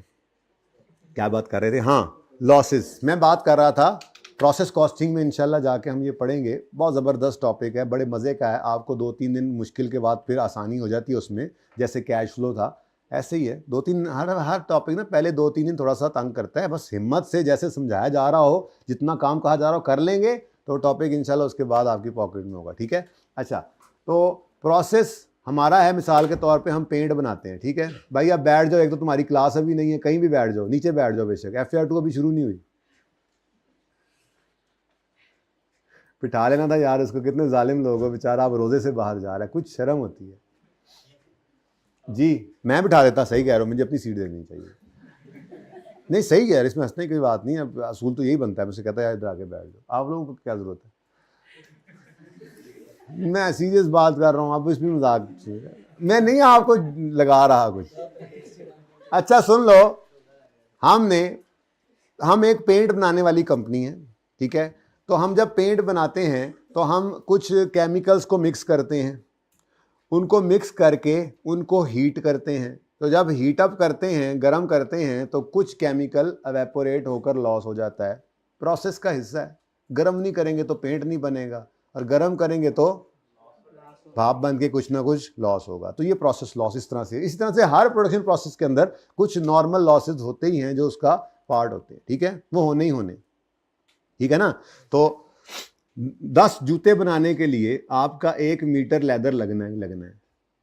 क्या बात कर रहे थे? हाँ, लॉसेस मैं बात कर रहा था। प्रोसेस कॉस्टिंग में इंशाल्लाह जाके हम ये पढ़ेंगे, बहुत ज़बरदस्त टॉपिक है, बड़े मज़े का है। आपको 2-3 दिन मुश्किल के बाद फिर आसानी हो जाती है उसमें, जैसे कैश फ्लो था ऐसे ही है। 2-3 हर टॉपिक ना पहले 2-3 दिन थोड़ा सा तंग करता है, बस हिम्मत से जैसे समझाया जा रहा हो, जितना काम कहा जा रहा हो कर लेंगे तो टॉपिक इंशाल्लाह उसके बाद आपकी पॉकेट में होगा, ठीक है। अच्छा तो प्रोसेस हमारा है, मिसाल के तौर पे हम पेंट बनाते हैं, ठीक है भाई। आप बैठ जाओ, एक तो तुम्हारी क्लास अभी नहीं है, कहीं भी बैठ जाओ, नीचे बैठ जाओ बेशक, FIR 2 अभी शुरू नहीं हुई। बिठा लेना था यार उसको, कितने जालिम लोग हो, बेचारा आप रोजे से बाहर जा रहा है, कुछ शर्म होती है जी। मैं बिठा देता, सही कह रहा हूँ, मुझे अपनी सीट देनी चाहिए। नहीं सही कह रहे, इसमें हंसने की बात नहीं है, असूल तो यही बनता है। मुझसे कहता है यार इधर आके बैठ जाओ, आप लोगों को क्या जरूरत है, मैं सीरियस बात कर रहा हूँ, आप इसमें मजाक, मैं नहीं आपको लगा रहा कुछ। अच्छा सुन लो, हम एक पेंट बनाने वाली कंपनी है, ठीक है। तो हम जब पेंट बनाते हैं तो हम कुछ केमिकल्स को मिक्स करते हैं, उनको मिक्स करके उनको हीट करते हैं। तो जब हीट अप करते हैं, गर्म करते हैं, तो कुछ केमिकल एवेपोरेट होकर लॉस हो जाता है, प्रोसेस का हिस्सा है। गर्म नहीं करेंगे तो पेंट नहीं बनेगा, और गर्म करेंगे तो भाप बन के कुछ ना कुछ लॉस होगा। तो ये प्रोसेस लॉस इस तरह से हर प्रोडक्शन प्रोसेस के अंदर कुछ नॉर्मल लॉसेस होते ही हैं जो उसका पार्ट होते हैं, ठीक है, वो होने ही होने, ठीक है ना। तो 10 जूते बनाने के लिए आपका 1 मीटर लेदर लगना है,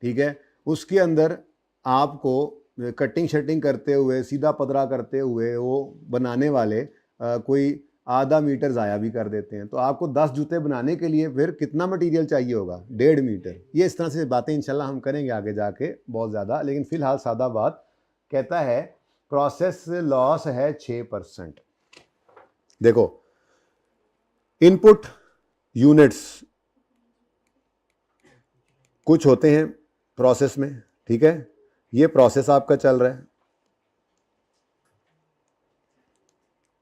ठीक है। उसके अंदर आपको कटिंग शटिंग करते हुए, सीधा पदरा करते हुए वो बनाने वाले कोई आधा मीटर ज़ाया भी कर देते हैं। तो आपको 10 जूते बनाने के लिए फिर कितना मटेरियल चाहिए होगा? 1.5 मीटर। ये इस तरह से बातें इंशाल्लाह हम करेंगे आगे जाके बहुत ज़्यादा, लेकिन फ़िलहाल सादा बात कहता है प्रोसेस लॉस है 6%। देखो इनपुट यूनिट्स कुछ होते हैं प्रोसेस में, ठीक है। ये प्रोसेस आपका चल रहा है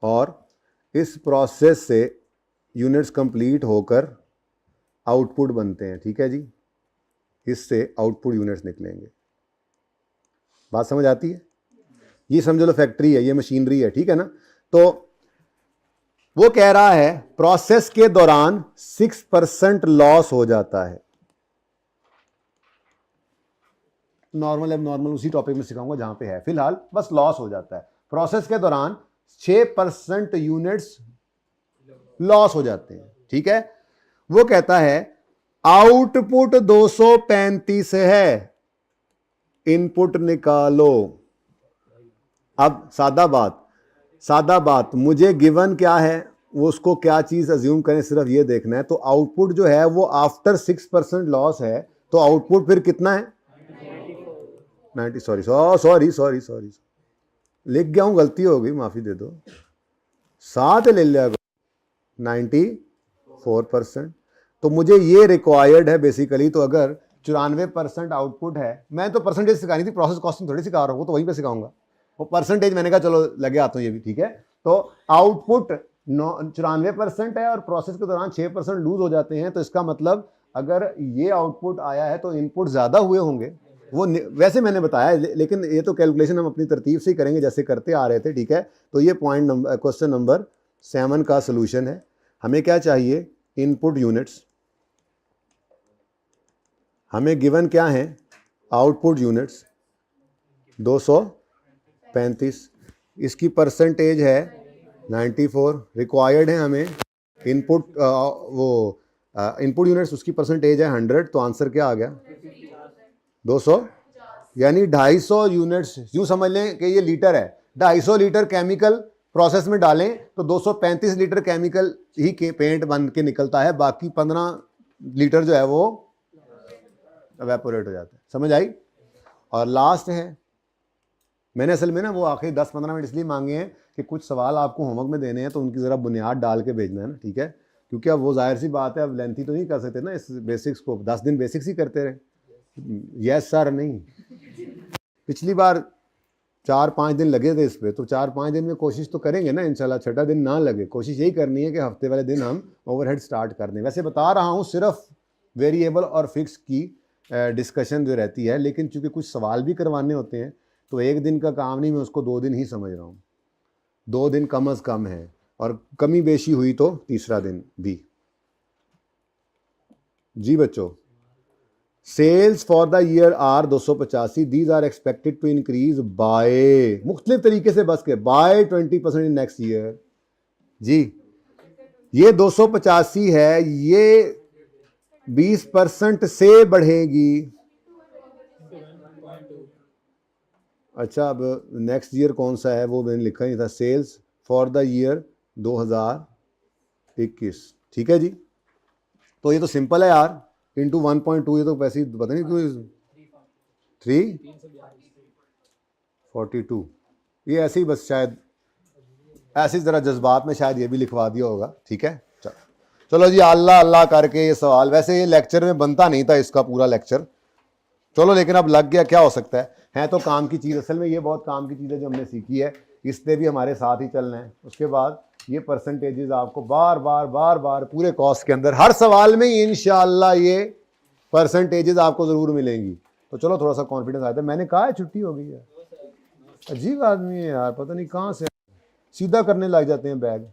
और इस प्रोसेस से यूनिट्स कंप्लीट होकर आउटपुट बनते हैं, ठीक है जी। इससे आउटपुट यूनिट्स निकलेंगे। बात समझ आती है? ये समझ लो फैक्ट्री है, ये मशीनरी है, ठीक है ना। तो वो कह रहा है प्रोसेस के दौरान 6% लॉस हो जाता है। नॉर्मल अब नॉर्मल उसी टॉपिक में सिखाऊंगा जहां पे है, फिलहाल बस लॉस हो जाता है। प्रोसेस के दौरान 6% यूनिट्स लॉस हो जाते हैं, ठीक है। वो कहता है आउटपुट 235 है, इनपुट निकालो। अब सादा बात मुझे गिवन क्या है, वो उसको क्या चीज अज्यूम करें, सिर्फ ये देखना है। तो आउटपुट जो है वो आफ्टर 6% लॉस है, तो आउटपुट फिर कितना है? 90। सॉरी लिख गया हूं, गलती हो गई, माफी दे दो, साथ ले लिया 94%। तो मुझे ये रिक्वायर्ड है बेसिकली। तो अगर 94% आउटपुट है, मैं तो परसेंटेज सिखानी थी, प्रोसेस कॉस्टिंग थोड़ी सिखा रहा हूँ, तो वहीं पे सिखाऊंगा वो परसेंटेज। मैंने कहा चलो लगे आता हूँ ये भी, ठीक है। तो आउटपुट 94% है और प्रोसेस के दौरान 6% लूज हो जाते हैं। तो इसका मतलब अगर ये आउटपुट आया है तो इनपुट ज्यादा हुए होंगे, वो वैसे मैंने बताया लेकिन ये तो कैलकुलेशन हम अपनी तरतीब से ही करेंगे जैसे करते आ रहे थे, ठीक है। तो ये पॉइंट नंबर क्वेश्चन नंबर 7 का सोल्यूशन है। हमें क्या चाहिए, इनपुट यूनिट्स, हमें गिवन क्या है, आउटपुट यूनिट्स 235, इसकी परसेंटेज है 94, रिक्वायर्ड है हमें इनपुट इनपुट यूनिट्स, उसकी परसेंटेज है 100, तो आंसर क्या आ गया 200, यानी 250 यूनिट्स। यूँ समझ लें कि ये लीटर है, 250 लीटर केमिकल प्रोसेस में डालें तो 235 लीटर केमिकल ही के पेंट बन के निकलता है, बाकी 15 लीटर जो है वो एवेपोरेट हो जाता है। समझ आई। और लास्ट है, मैंने असल में ना वो आखिरी 10-15 मिनट इसलिए मांगे हैं कि कुछ सवाल आपको होमवर्क में देने हैं तो उनकी ज़रा बुनियाद डाल के भेजना है ना, ठीक है, क्योंकि अब वो जाहिर सी बात है, अब लेंथी तो नहीं कर सकते ना इस बेसिक्स को, 10 दिन बेसिक्स ही करते रहे, यस सर नहीं। पिछली बार 4-5 दिन लगे थे इस पर, तो 4-5 दिन में कोशिश तो करेंगे ना इंशाल्लाह, छठा दिन ना लगे। कोशिश यही करनी है कि हफ्ते वाले दिन हम ओवरहेड स्टार्ट कर दें। वैसे बता रहा हूँ सिर्फ वेरिएबल और फिक्स की डिस्कशन जो रहती है, लेकिन चूंकि कुछ सवाल भी करवाने होते हैं तो एक दिन का काम नहीं, मैं उसको 2 दिन ही समझ रहा हूँ, 2 दिन कम अज़ कम है, और कमी बेशी हुई तो तीसरा दिन भी। जी बच्चों, sales for the year are 285, these are expected to increase by, मुख्तलिफ तरीके से बस के, बाय 20% इन नेक्स्ट ईयर। जी ये 285 है, ये 20% से बढ़ेगी। अच्छा, अब नेक्स्ट ईयर कौन सा है वो मैंने लिखा नहीं था, सेल्स फॉर द ईयर 2021, ठीक है जी। तो ये तो सिंपल है यार, इंटू 1.2, ये तो वैसे ही पता नहीं क्यों 342, ये ऐसे ही बस शायद ऐसे ज़रा जज्बात में शायद ये भी लिखवा दिया होगा, ठीक है। चलो जी, अल्लाह अल्लाह करके ये सवाल, वैसे ये लेक्चर में बनता नहीं था इसका पूरा लेक्चर, चलो लेकिन अब लग गया, क्या हो सकता है तो काम की चीज़। असल में ये बहुत काम की चीज़ है जो हमने सीखी है, इससे भी हमारे साथ ही चलना है। उसके बाद ये परसेंटेजेस आपको बार बार पूरे कॉस्ट के अंदर हर सवाल में इंशाअल्लाह ये परसेंटेजेस आपको ज़रूर मिलेंगी। तो चलो थोड़ा सा कॉन्फिडेंस आता है। मैंने कहा है छुट्टी हो गई है, अजीब आदमी है यार, पता नहीं कहाँ से सीधा करने लग जाते हैं बैग।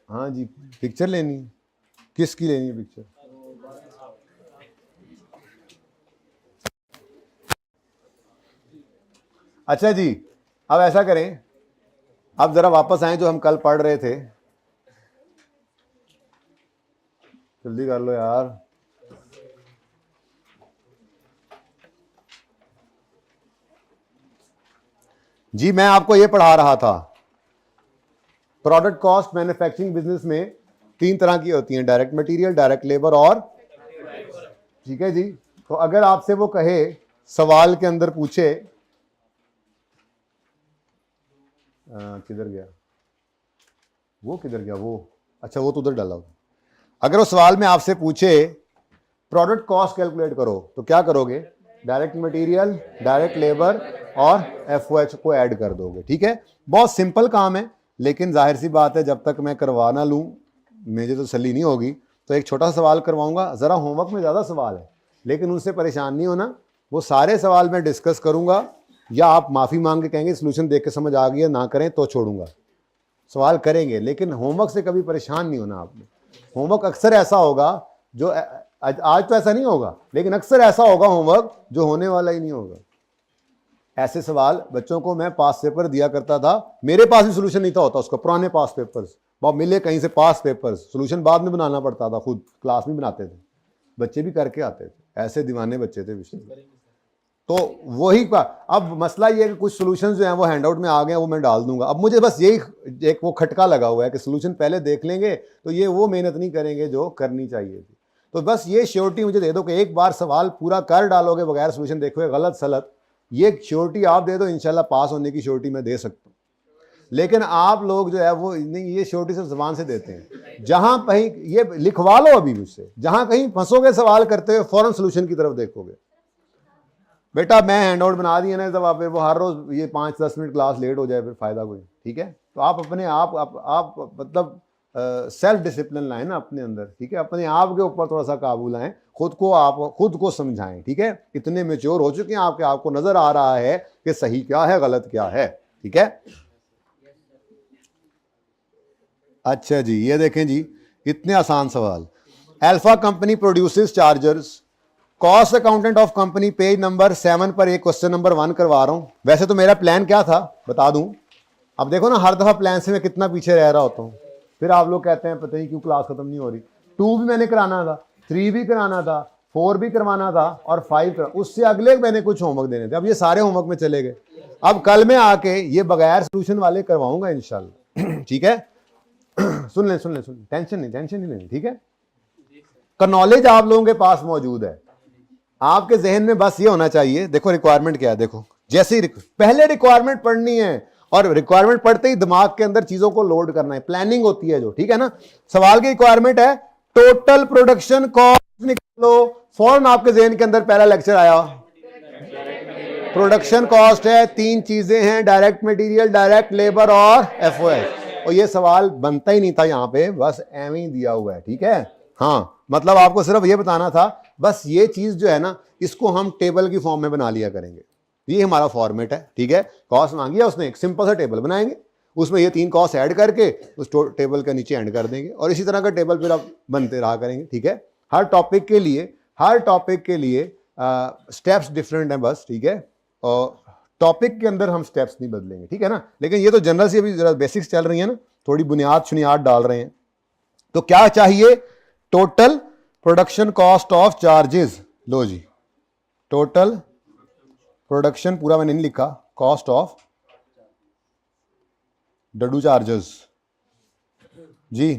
हाँ जी, पिक्चर लेनी, किसकी लेनी है पिक्चर? अच्छा जी, अब ऐसा करें, अब जरा वापस आए जो हम कल पढ़ रहे थे, जल्दी कर लो यार। जी मैं आपको ये पढ़ा रहा था, प्रोडक्ट कॉस्ट मैन्युफैक्चरिंग बिजनेस में 3 तरह की होती हैं, डायरेक्ट मटेरियल, डायरेक्ट लेबर और, ठीक है जी। तो अगर आपसे वो कहे सवाल के अंदर पूछे, किधर गया वो, किधर गया वो, अच्छा वो तो उधर डाला। अगर वो सवाल में आपसे पूछे प्रोडक्ट कॉस्ट कैलकुलेट करो, तो क्या करोगे? डायरेक्ट मटेरियल, डायरेक्ट लेबर और एफओएच को ऐड कर दोगे, ठीक है। बहुत सिंपल काम है, लेकिन जाहिर सी बात है जब तक मैं करवा ना लूँ मुझे तो तसल्ली नहीं होगी। तो एक छोटा सवाल करवाऊंगा, ज़रा होमवर्क में ज़्यादा सवाल है, लेकिन उनसे परेशान नहीं होना, वो सारे सवाल मैं डिस्कस करूंगा, या आप माफ़ी मांग के कहेंगे सोल्यूशन देख के समझ आ गया, ना करें तो छोड़ूंगा। सवाल करेंगे, लेकिन होमवर्क से कभी परेशान नहीं होना आपने। होमवर्क अक्सर ऐसा होगा जो आज तो ऐसा नहीं होगा, लेकिन अक्सर ऐसा होगा होमवर्क जो होने वाला ही नहीं होगा। ऐसे सवाल बच्चों को मैं पास पेपर दिया करता था, मेरे पास भी सोल्यूशन नहीं था होता उसका, पुराने पास पेपर्स बहुत मिले कहीं से, पास पेपर्स सोल्यूशन बाद में बनाना पड़ता था, खुद क्लास में बनाते थे, बच्चे भी करके आते थे, ऐसे दीवाने बच्चे थे विषय। तो वही का अब मसला ये है कि कुछ सोल्यूशन जो हैं वो हैंडआउट में आ गए, वो मैं डाल दूंगा। अब मुझे बस यही एक वो खटका लगा हुआ है कि सोल्यूशन पहले देख लेंगे तो ये वो मेहनत नहीं करेंगे जो करनी चाहिए थी। तो बस ये श्योरिटी मुझे दे दो कि एक बार सवाल पूरा कर डालोगे बगैर सोल्यूशन देखे हुए, गलत सलत, ये श्योरिटी आप दे दो, इंशाल्लाह पास होने की श्योरिटी मैं दे सकता हूँ। लेकिन आप लोग जो है वो नहीं, ये श्योरिटी सिर्फ जबान से देते हैं। जहां कहीं ये लिखवा लो अभी मुझसे, जहां कहीं फंसोगे सवाल करते हुए फौरन सोल्यूशन की तरफ देखोगे। बेटा मैं हैंडआउट बना दिया ना, तब आप वो हर रोज ये 5-10 मिनट क्लास लेट हो जाए फिर फायदा कोई, ठीक है। तो आप अपने आप मतलब सेल्फ डिसिप्लिन लाएं ना अपने अंदर, ठीक है, अपने आप के ऊपर थोड़ा सा काबू लाएं, खुद को आप खुद को समझाएं, ठीक है, इतने मैच्योर हो चुके हैं आपके, आपको नजर आ रहा है कि सही क्या है गलत क्या है, ठीक है। अच्छा जी, ये देखें जी, इतने आसान सवाल। Alpha company produces chargers, cost accountant of company, page number 7 पर एक क्वेश्चन नंबर 1 करवा रहा हूं। वैसे तो मेरा प्लान क्या था बता दूं, अब देखो ना हर दफा प्लान से मैं कितना पीछे रह रहा होता हूं, फिर आप लोग कहते हैं पता नहीं क्यों क्लास खत्म नहीं हो रही। 2 भी मैंने कराना था, 3 भी कराना था, 4 भी करवाना था और 5 उससे अगले मैंने कुछ होमवर्क देने थे। अब ये सारे होमवर्क में चले गए। अब कल मैं आके ये बगैर सोल्यूशन वाले करवाऊंगा इंशाल्लाह, ठीक है। सुन लें, टेंशन नहीं लेनी, ठीक है। का नॉलेज आप लोगों के पास मौजूद है, आपके जहन में बस ये होना चाहिए, देखो रिक्वायरमेंट क्या है, देखो जैसे ही पहले रिक्वायरमेंट पढ़नी है और रिक्वायरमेंट पढ़ते ही दिमाग के अंदर चीजों को लोड करना है, प्लानिंग होती है जो, ठीक है ना। सवाल की रिक्वायरमेंट है टोटल प्रोडक्शन कॉस्ट निकालो, फौरन आपके जहन के अंदर पहला लेक्चर आया, प्रोडक्शन कॉस्ट है, 3 चीजें हैं, डायरेक्ट मटेरियल, डायरेक्ट लेबर और एफओएस। और ये सवाल बनता ही नहीं था यहां पे, बस एवं ही दिया हुआ है, ठीक है। हाँ, मतलब आपको सिर्फ ये बताना था, बस ये चीज जो है ना इसको हम टेबल की फॉर्म में बना लिया करेंगे, ये हमारा फॉर्मेट है, ठीक है। कॉस्ट मांगी है उसने, एक सिंपल सा टेबल बनाएंगे, उसमें ये 3 कॉस्ट ऐड करके उस टेबल के नीचे एंड कर देंगे, और इसी तरह का टेबल फिर आप बनते रहा करेंगे, ठीक है। हर टॉपिक के लिए स्टेप्स डिफरेंट हैं बस, ठीक है, और टॉपिक के अंदर हम स्टेप्स नहीं बदलेंगे, ठीक है ना। लेकिन ये तो जनरल से अभी जरा बेसिक्स चल रही है ना, थोड़ी बुनियाद शुनियाद डाल रहे हैं। तो क्या चाहिए, total production cost of charges, लो जी, टोटल प्रोडक्शन, पूरा मैंने नहीं लिखा, कॉस्ट ऑफ डडू चार्जेस जी।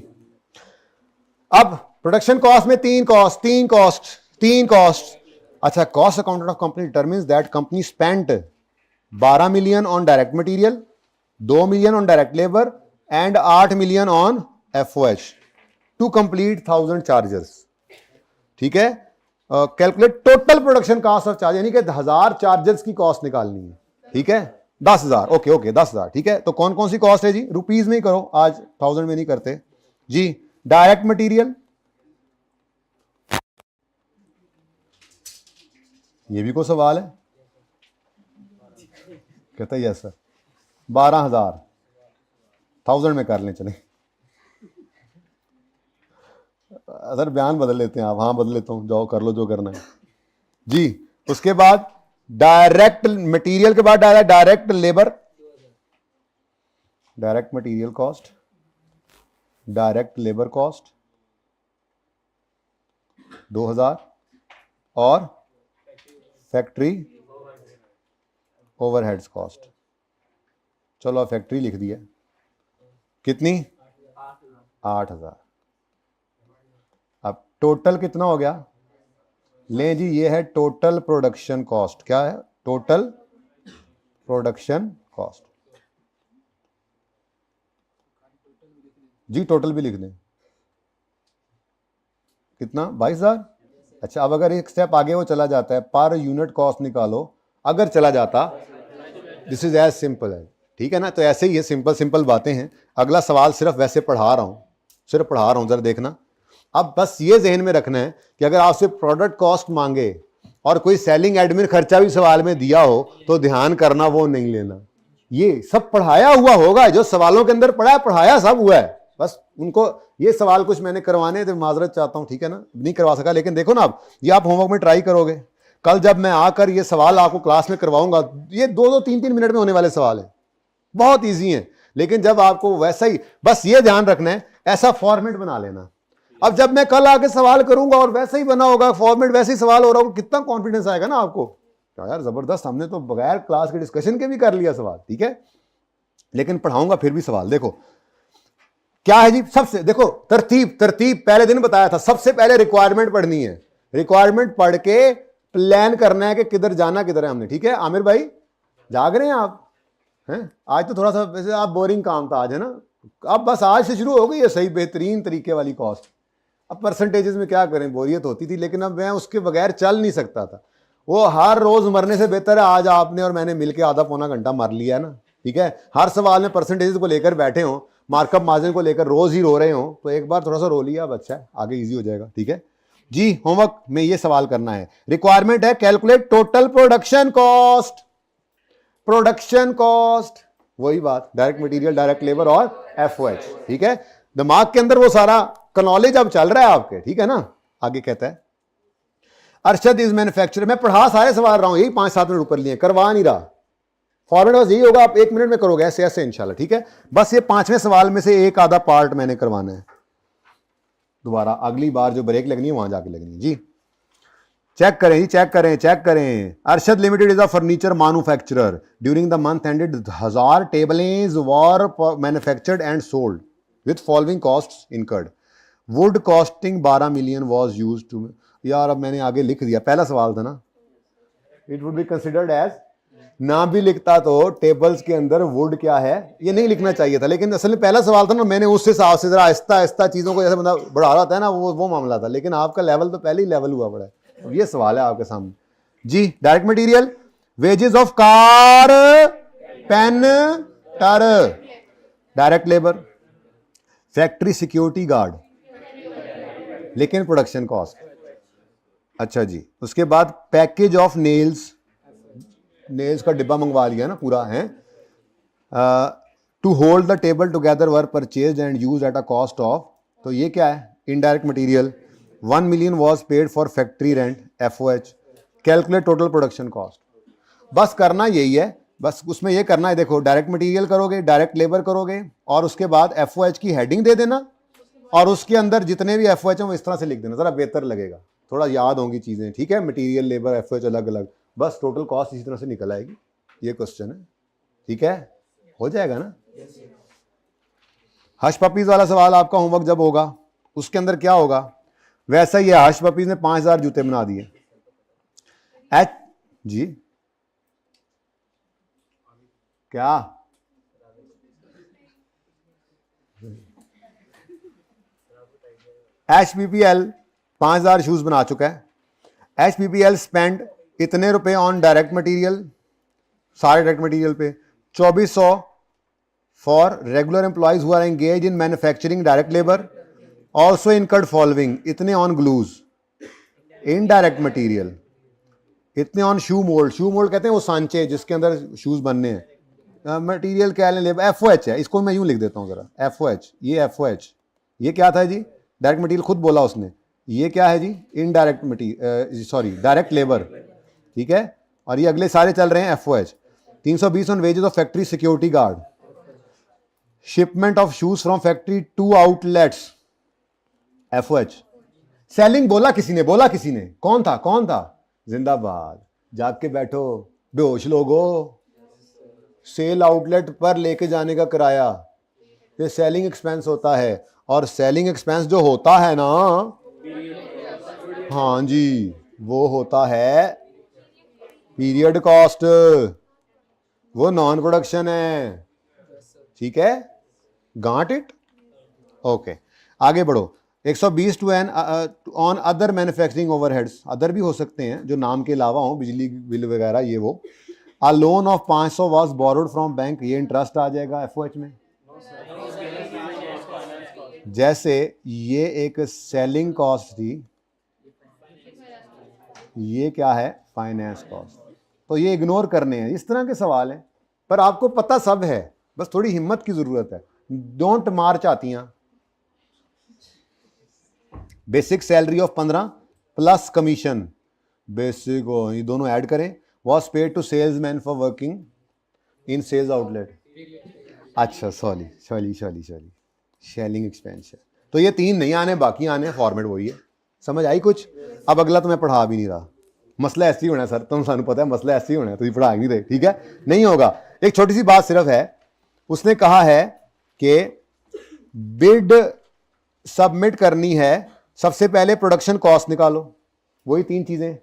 अब प्रोडक्शन कॉस्ट में 3 कॉस्ट। अच्छा, cost accountant of company determines that company spent 12 million on direct material, 2 million on direct labour and 8 million on FOH to complete 1000 chargers, ठीक है। Calculate total production cost of charge, यानी कि 1000 chargers की cost निकालनी है, ठीक है। 10,000, okay 10,000, ठीक है। तो कौन कौन सी कॉस्ट है जी, रुपीज में ही करो आज, 1000 में नहीं करते जी। डायरेक्ट मटेरियल, ये भी कोई सवाल है, कहता है यस सर, 12,000, 1000 में कर लें, चले अगर बयान बदल लेते हैं आप, हाँ बदल लेता हूं, जाओ कर लो जो करना है जी। उसके बाद डायरेक्ट मटेरियल के बाद direct labour, direct material cost, direct labour cost 2000 और फैक्ट्री ओवरहेड्स कॉस्ट। चलो फैक्ट्री लिख दिया, कितनी, 8,000। अब टोटल कितना हो गया, ले जी, ये है टोटल प्रोडक्शन कॉस्ट, क्या है, टोटल प्रोडक्शन कॉस्ट जी, टोटल भी लिख दें, कितना, 22,000। अच्छा, अब अगर एक स्टेप आगे वो चला जाता है, पर यूनिट कॉस्ट निकालो, अगर चला जाता, दिस इज एज सिंपल है, ठीक है ना। तो ऐसे ही है, सिंपल बातें हैं। अगला सवाल सिर्फ वैसे पढ़ा रहा हूं, जरा देखना। अब बस ये जहन में रखना है कि अगर आपसे प्रोडक्ट कॉस्ट मांगे और कोई सेलिंग एडमिन खर्चा भी सवाल में दिया हो तो ध्यान करना वो नहीं लेना, ये सब पढ़ाया हुआ होगा, जो सवालों के अंदर पढ़ाया सब हुआ है, बस उनको ये सवाल कुछ मैंने करवाने थे, माजरत चाहता हूं, ठीक है ना, नहीं करवा सका। लेकिन देखो ना, आप ये आप होमवर्क में ट्राई करोगे, कल जब मैं आकर ये सवाल आपको क्लास में करवाऊंगा, ये 2-2, 3-3 मिनट में होने वाले सवाल है, बहुत ईजी है। लेकिन जब आपको वैसा ही, बस ये ध्यान रखना है, ऐसा फॉर्मेट बना लेना। अब जब मैं कल आके सवाल करूंगा और वैसे ही बना होगा फॉर्मेट, वैसे ही सवाल हो रहा होगा, कितना कॉन्फिडेंस आएगा ना आपको, यार जबरदस्त, हमने तो बगैर क्लास के डिस्कशन के भी कर लिया सवाल, ठीक है। लेकिन पढ़ाऊंगा फिर भी सवाल, देखो क्या है जी। सबसे देखो तरतीब पहले दिन बताया था, सबसे पहले रिक्वायरमेंट पढ़नी है, रिक्वायरमेंट पढ़ के प्लान करना है कि किधर जाना किधर है हमने, ठीक है। आमिर भाई जाग रहे हैं आप, हैं आज तो थोड़ा सा वैसे आप बोरिंग काम था आज, है ना। अब बस आज से शुरू हो गई है सही बेहतरीन तरीके वाली कॉस्ट। अब परसेंटेजेस में क्या करें, बोरियत होती थी, लेकिन अब मैं उसके बगैर चल नहीं सकता था। वो हर रोज मरने से बेहतर है आज आपने और मैंने मिलकर आधा पौना घंटा मर लिया है ना, ठीक है। हर सवाल में परसेंटेजेस को लेकर बैठे हो, मार्कअप मार्जिन को लेकर रोज ही रो रहे हो तो एक बार थोड़ा सा रो लिया, अब अच्छा है, आगे इजी हो जाएगा। ठीक है जी, होमवर्क में ये सवाल करना है। रिक्वायरमेंट है calculate total production cost. Production cost वही बात, डायरेक्ट मटेरियल, डायरेक्ट लेबर और एफओएच। ठीक है, दिमाग के अंदर वो सारा नॉलेज अब चल रहा है आपके। ठीक है ना, आगे कहता है अरशद इज मैन्युफैक्चरर। मैं पढ़ा सारे सवाल रहा हूं, यही 5-7 मिनट ऊपर लिए, करवा नहीं रहा। फॉर्मेट बस यही होगा, आप 1 मिनट में करोगे ऐसे ऐसे इंशाल्लाह। ठीक है, बस ये 5वें सवाल में से एक आधा पार्ट मैंने करवाना है, दोबारा अगली बार जो ब्रेक लगनी है वहां जाके लगनी है जी। चेक करें जी, चेक करें, चेक करें। Arshad limited is a furniture manufacturer. During the month ended 1000 टेबलें were manufactured and sold with following costs incurred. Wood costing 12 million was used to. यार अब मैंने आगे लिख दिया, पहला सवाल था ना, it would be considered as, ना भी लिखता तो टेबल्स के अंदर वुड क्या है ये नहीं लिखना चाहिए था, लेकिन असल में पहला सवाल था ना, मैंने उस हिसाब से जरा आहिस्ता आहिस्ता चीजों को जैसे बंदा बढ़ा रहा था ना, वो मामला था, लेकिन आपका लेवल तो पहले ही लेवल हुआ पड़ा है। अब ये सवाल है आपके सामने जी। Direct material, wages of carpenter. Direct labour, factory security guard, लेकिन प्रोडक्शन कॉस्ट। अच्छा जी, उसके बाद पैकेज ऑफ नेल्स, नेल्स का डिब्बा मंगवा लिया ना पूरा है। To hold the table together were purchase and use at a cost of, तो ये क्या है, indirect material. 1 million was paid for factory rent, FOH. Calculate total production cost. बस करना यही है, बस उसमें ये करना है, देखो डायरेक्ट मटेरियल करोगे, डायरेक्ट लेबर करोगे, और उसके बाद एफओएच की हेडिंग दे देना, और उसके अंदर जितने भी एफओएच हैं वो इस तरह से लिख देना, जरा बेहतर लगेगा, थोड़ा याद होंगी चीजें। ठीक है, मटेरियल, लेबर, एफओएच अलग अलग, बस टोटल कॉस्ट इसी तरह से निकल आएगी। ये क्वेश्चन है, ठीक है, हो जाएगा ना। हश पपीज वाला सवाल आपका होमवर्क जब होगा उसके अंदर क्या होगा, वैसा ही है। हश पपीज ने 5000 जूते बना दिए। एच जी क्या, HPPL 5000 शूज बना चुका है। HPPL स्पेंड इतने रुपए ऑन डायरेक्ट मटेरियल, सारे डायरेक्ट मटेरियल पे, 2400 for regular employees who are engage in manufacturing direct labour, also incurred following, इतने ऑन ग्लूज, इनडायरेक्ट मटेरियल, इतने on shoe mould. Shoe mould कहते हैं वो सांचे जिसके अंदर शूज बनने हैं। मटेरियल क्या है, लेबर, एफओएच है, इसको मैं यूं लिख देता हूं जरा, एफओएच, ये एफओएच, ये क्या था जी, डायरेक्ट मटेरियल, खुद बोला उसने। ये क्या है जी, indirect material, sorry direct labour. ठीक है, और ये अगले सारे चल रहे हैं FOH. 320 on wages of factory security guard, shipment of shoes from factory to outlets, FOH. Selling बोला किसी ने, बोला किसी ने, कौन था, कौन था, जिंदाबाद, जाग के बैठो बेहोश लोगो। सेल आउटलेट पर लेके जाने का किराया, ये सेलिंग एक्सपेंस होता है, और सेलिंग एक्सपेंस जो होता है ना, हाँ जी, वो होता है पीरियड कॉस्ट, वो नॉन प्रोडक्शन है। ठीक है, गांट इट, ओके, आगे बढ़ो। 120 to N on other manufacturing overheads, other भी हो सकते हैं जो नाम के अलावा हो, बिजली बिल वगैरह, ये वो। A loan of 500 was borrowed from bank, ये इंटरेस्ट आ जाएगा एफओएच में। जैसे ये एक सेलिंग कॉस्ट थी, ये क्या है, फाइनेंस कॉस्ट, तो ये इग्नोर करने हैं। इस तरह के सवाल हैं, पर आपको पता सब है, बस थोड़ी हिम्मत की जरूरत है। डोंट मार्च आतियां। Basic salary of 15 plus commission, basic ये दोनों ऐड करें। Was paid to salesman for working in sales outlet, अच्छा sorry sorry sorry sorry, selling expense है। तो ये 3 नहीं आने, बाकी आने, फॉर्मेट वही है। समझ आई कुछ? अब अगला तो मैं पढ़ा भी नहीं रहा, मसला ऐसे ही होना है सर, तुम सानू पता है मसला ऐसे ही होना है, तो पढ़ा नहीं रहे। ठीक है, नहीं होगा। एक छोटी सी बात सिर्फ है, उसने कहा है कि बिड सबमिट करनी है, सबसे पहले प्रोडक्शन कॉस्ट निकालो, वही 3 चीजें,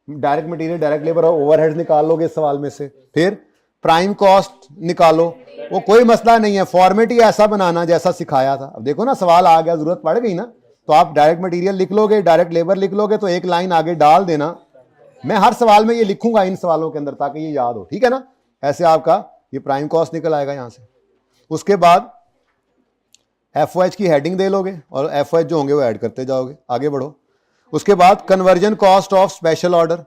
डायरेक्ट मटेरियल, डायरेक्ट लेबर और ओवरहेड्स निकाल लोगे इस सवाल में से। फिर प्राइम कॉस्ट निकालो, वो कोई मसला नहीं है, फॉर्मेट ही ऐसा बनाना जैसा सिखाया था। अब देखो ना, सवाल आ गया, जरूरत पड़ गई ना, तो आप डायरेक्ट मटेरियल लिख लोगे, डायरेक्ट लेबर लिख लोगे, तो एक लाइन आगे डाल देना। मैं हर सवाल में ये लिखूंगा इन सवालों के अंदर, ताकि ये याद हो। ठीक है ना, ऐसे आपका ये प्राइम कॉस्ट निकल आएगा यहां से। उसके बाद FOH की हेडिंग दे लोगे और FOH जो होंगे वो ऐड करते जाओगे, आगे बढ़ो। उसके बाद conversion cost of special order.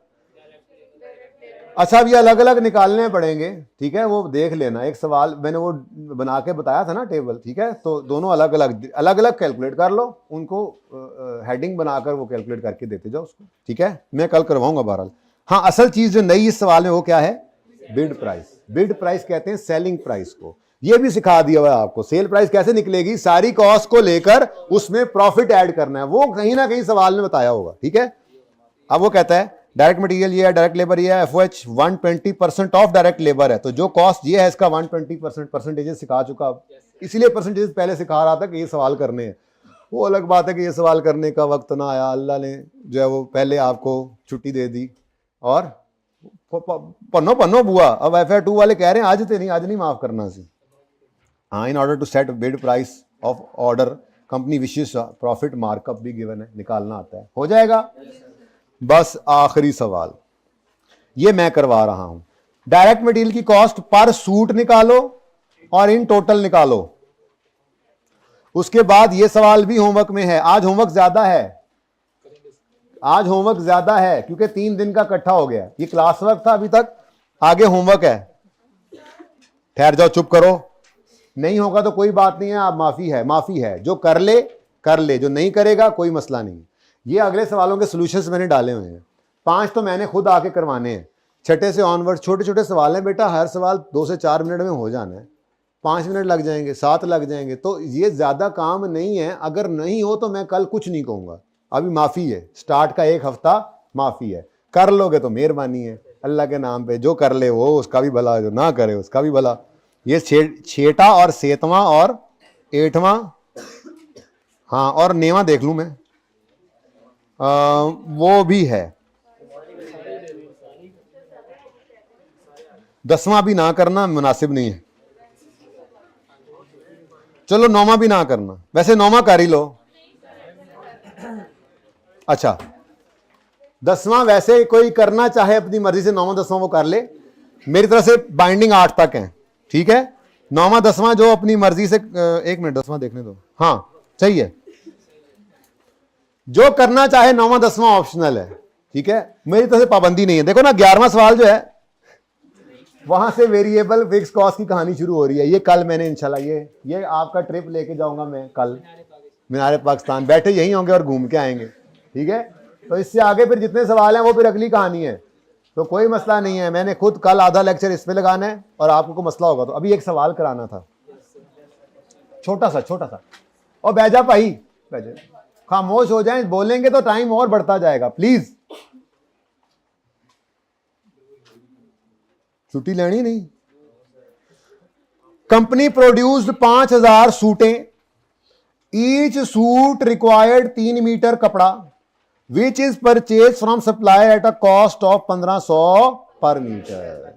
अच्छा, अब ये अलग अलग निकालने पड़ेंगे, ठीक है, वो देख लेना। एक सवाल मैंने वो बना के बताया था ना टेबल, ठीक है, तो दोनों अलग अलग कैलकुलेट कर लो, उनको हेडिंग बनाकर वो कैलकुलेट करके देते जाओ उसको, ठीक है, मैं कल करवाऊंगा बहरहाल। हाँ, असल चीज जो नई इस सवाल में वो क्या है, बिड प्राइस। बिड प्राइस कहते हैं सेलिंग प्राइस को, ये भी सिखा दिया हुआ है आपको। सेल प्राइस कैसे निकलेगी, सारी कॉस्ट को लेकर उसमें प्रॉफिट ऐड करना है, वो कहीं ना कहीं सवाल में बताया होगा, ठीक है। अब वो कहता है डायरेक्ट मटेरियल ये है, डायरेक्ट लेबर ये है, FOH 120% ऑफ डायरेक्ट लेबर है, तो जो कॉस्ट ये है इसका 120% परसेंटेजेस सिखा चुका, इसीलिए परसेंटेज पहले सिखा रहा था कि ये सवाल करने हैं। वो अलग बात है कि ये सवाल करने का वक्त ना आया, अल्लाह ने जो है वो पहले आपको छुट्टी दे दी और पन्नो पन्नो बुआ। अब FA2 वाले कह रहे हैं आज नहीं माफ करना सी। हाँ, in order to set bid price of order company विशेष प्रॉफिट मार्कअप भी गिवन है, निकालना आता है, हो जाएगा। बस आखिरी सवाल ये मैं करवा रहा हूं, डायरेक्ट मटेरियल की कॉस्ट पर सूट निकालो और इन टोटल निकालो। उसके बाद ये सवाल भी होमवर्क में है, आज होमवर्क ज्यादा है, क्योंकि 3 दिन का इकट्ठा हो गया। ये क्लास वर्क था अभी तक, आगे होमवर्क है। ठहर जाओ, चुप करो, नहीं होगा तो कोई बात नहीं है, आप माफी है, जो कर ले, जो नहीं करेगा कोई मसला नहीं। ये अगले सवालों के सॉल्यूशंस मैंने डाले हुए हैं, 5 तो मैंने खुद आके करवाने हैं, छठे से ऑनवर्ड छोटे छोटे सवाल हैं बेटा, हर सवाल 2 से 4 मिनट में हो जाना है, 5 मिनट लग जाएंगे, 7 लग जाएंगे, तो ये ज़्यादा काम नहीं है। अगर नहीं हो तो मैं कल कुछ नहीं कहूँगा, अभी माफ़ी है, स्टार्ट का 1 हफ्ता माफ़ी है, कर लोगे तो मेहरबानी है अल्लाह के नाम पे, जो कर ले वो उसका भी भला, जो ना करे उसका भी भला। ये 6ठा और 7वां और 8वां, हाँ, और 9वां देख लूँ मैं, वो भी है, 10वां भी ना करना, मुनासिब नहीं है। चलो 9वां भी ना करना, वैसे 9वां कर ही लो। अच्छा, 10वां वैसे कोई करना चाहे अपनी मर्जी से, 9वां 10वां वो कर ले, मेरी तरफ से बाइंडिंग 8 तक है, ठीक है। 9वां 10वां जो अपनी मर्जी से, 1 मिनट 10वां देखने दो, हाँ सही है, जो करना चाहे 9वां 10वां ऑप्शनल है, ठीक है, मेरी तरफ से पाबंदी नहीं है। देखो ना 11वां सवाल जो है वहां से वेरिएबल फिक्स कॉस्ट की कहानी शुरू हो रही है। ये कल मैंने इंशाल्लाह ये आपका ट्रिप लेके जाऊंगा मैं कल, मीनार पाकिस्तान, बैठे यहीं होंगे और घूम के आएंगे, ठीक है। तो इससे आगे फिर जितने सवाल हैं वो फिर अगली कहानी है, तो कोई मसला नहीं है। मैंने खुद कल आधा लेक्चर इस पे लगाना है और आपको को मसला होगा तो अभी एक सवाल कराना था, छोटा सा, और बैजा भाई बैजा, खामोश हो जाएं, बोलेंगे तो टाइम और बढ़ता जाएगा, प्लीज। छुट्टी लेनी नहीं। कंपनी प्रोड्यूस्ड 5000 सूटें, ईच सूट रिक्वायर्ड 3 मीटर कपड़ा, which is purchase from supplier at a cost of 1500 per metre.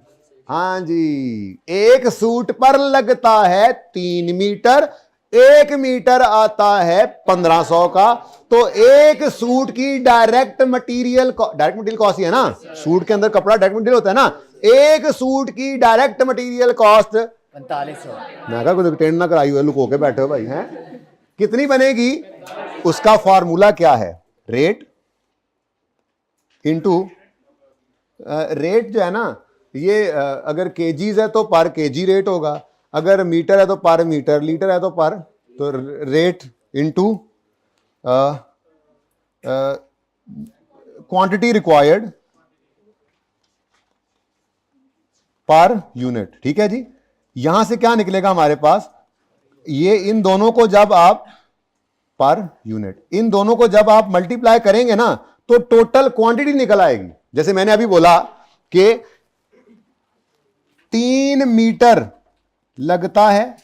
हाँ जी, एक सूट पर लगता है 3 मीटर, 1 मीटर आता है 1500 का, तो एक सूट की डायरेक्ट मटेरियल कॉस्ट ही है ना, सूट के अंदर कपड़ा डायरेक्ट मटेरियल होता है ना, एक सूट की डायरेक्ट मटेरियल कॉस्ट 4500। मैं कहा कुछ टेंड ना कराई हुए, लुको के बैठे हो भाई हैं, कितनी बनेगी? उसका फॉर्मूला क्या है, रेट इनटू रेट जो है ना, ये अगर केजीज है तो पर केजी रेट होगा, अगर मीटर है तो पर मीटर, लीटर है तो पर, तो rate into quantity required per unit, ठीक है जी। यहां से क्या निकलेगा हमारे पास, ये इन दोनों को जब आप पर यूनिट, इन दोनों को जब आप मल्टीप्लाई करेंगे ना तो टोटल क्वांटिटी निकल आएगी। जैसे मैंने अभी बोला कि 3 मीटर लगता है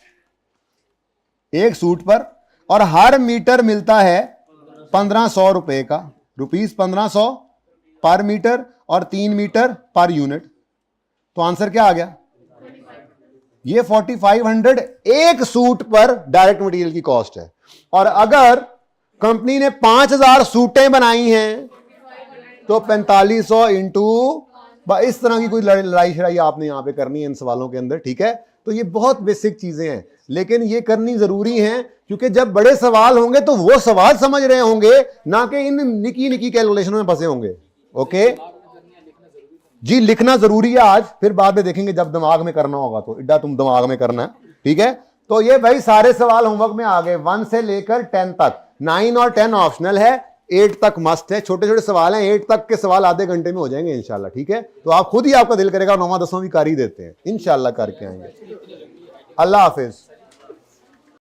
एक सूट पर और हर मीटर मिलता है 1500 रुपए का, रुपीस 1500 पर मीटर और 3 मीटर पर यूनिट, तो आंसर क्या आ गया, ये 4500 एक सूट पर डायरेक्ट मटेरियल की कॉस्ट है। और अगर कंपनी ने 5000 सूटें बनाई हैं तो 4500 इंटू, इस तरह की कोई लड़ाई शड़ाई आपने यहां पे करनी है इन सवालों के अंदर, ठीक है। तो ये बहुत बेसिक चीजें हैं, लेकिन ये करनी जरूरी है, क्योंकि जब बड़े सवाल होंगे तो वो सवाल समझ रहे होंगे, ना कि इन निकी निकी कैलकुलेशन में फंसे होंगे। ओके जी, लिखना जरूरी है आज, फिर बाद में देखेंगे जब दिमाग में करना होगा तो। इड्डा तुम दिमाग में करना है, ठीक है। तो ये भाई सारे सवाल होमवर्क में आ गए, 1 से लेकर 10 तक। 9 और 10 ऑप्शनल है, 8 तक मस्ट है। छोटे छोटे सवाल हैं, 8 तक के सवाल आधे घंटे में हो जाएंगे इंशाल्लाह, ठीक है। तो आप खुद ही, आपका दिल करेगा 9वां 10वां भी कर ही देते हैं, इंशाल्लाह करके आएंगे। अल्लाह हाफिज।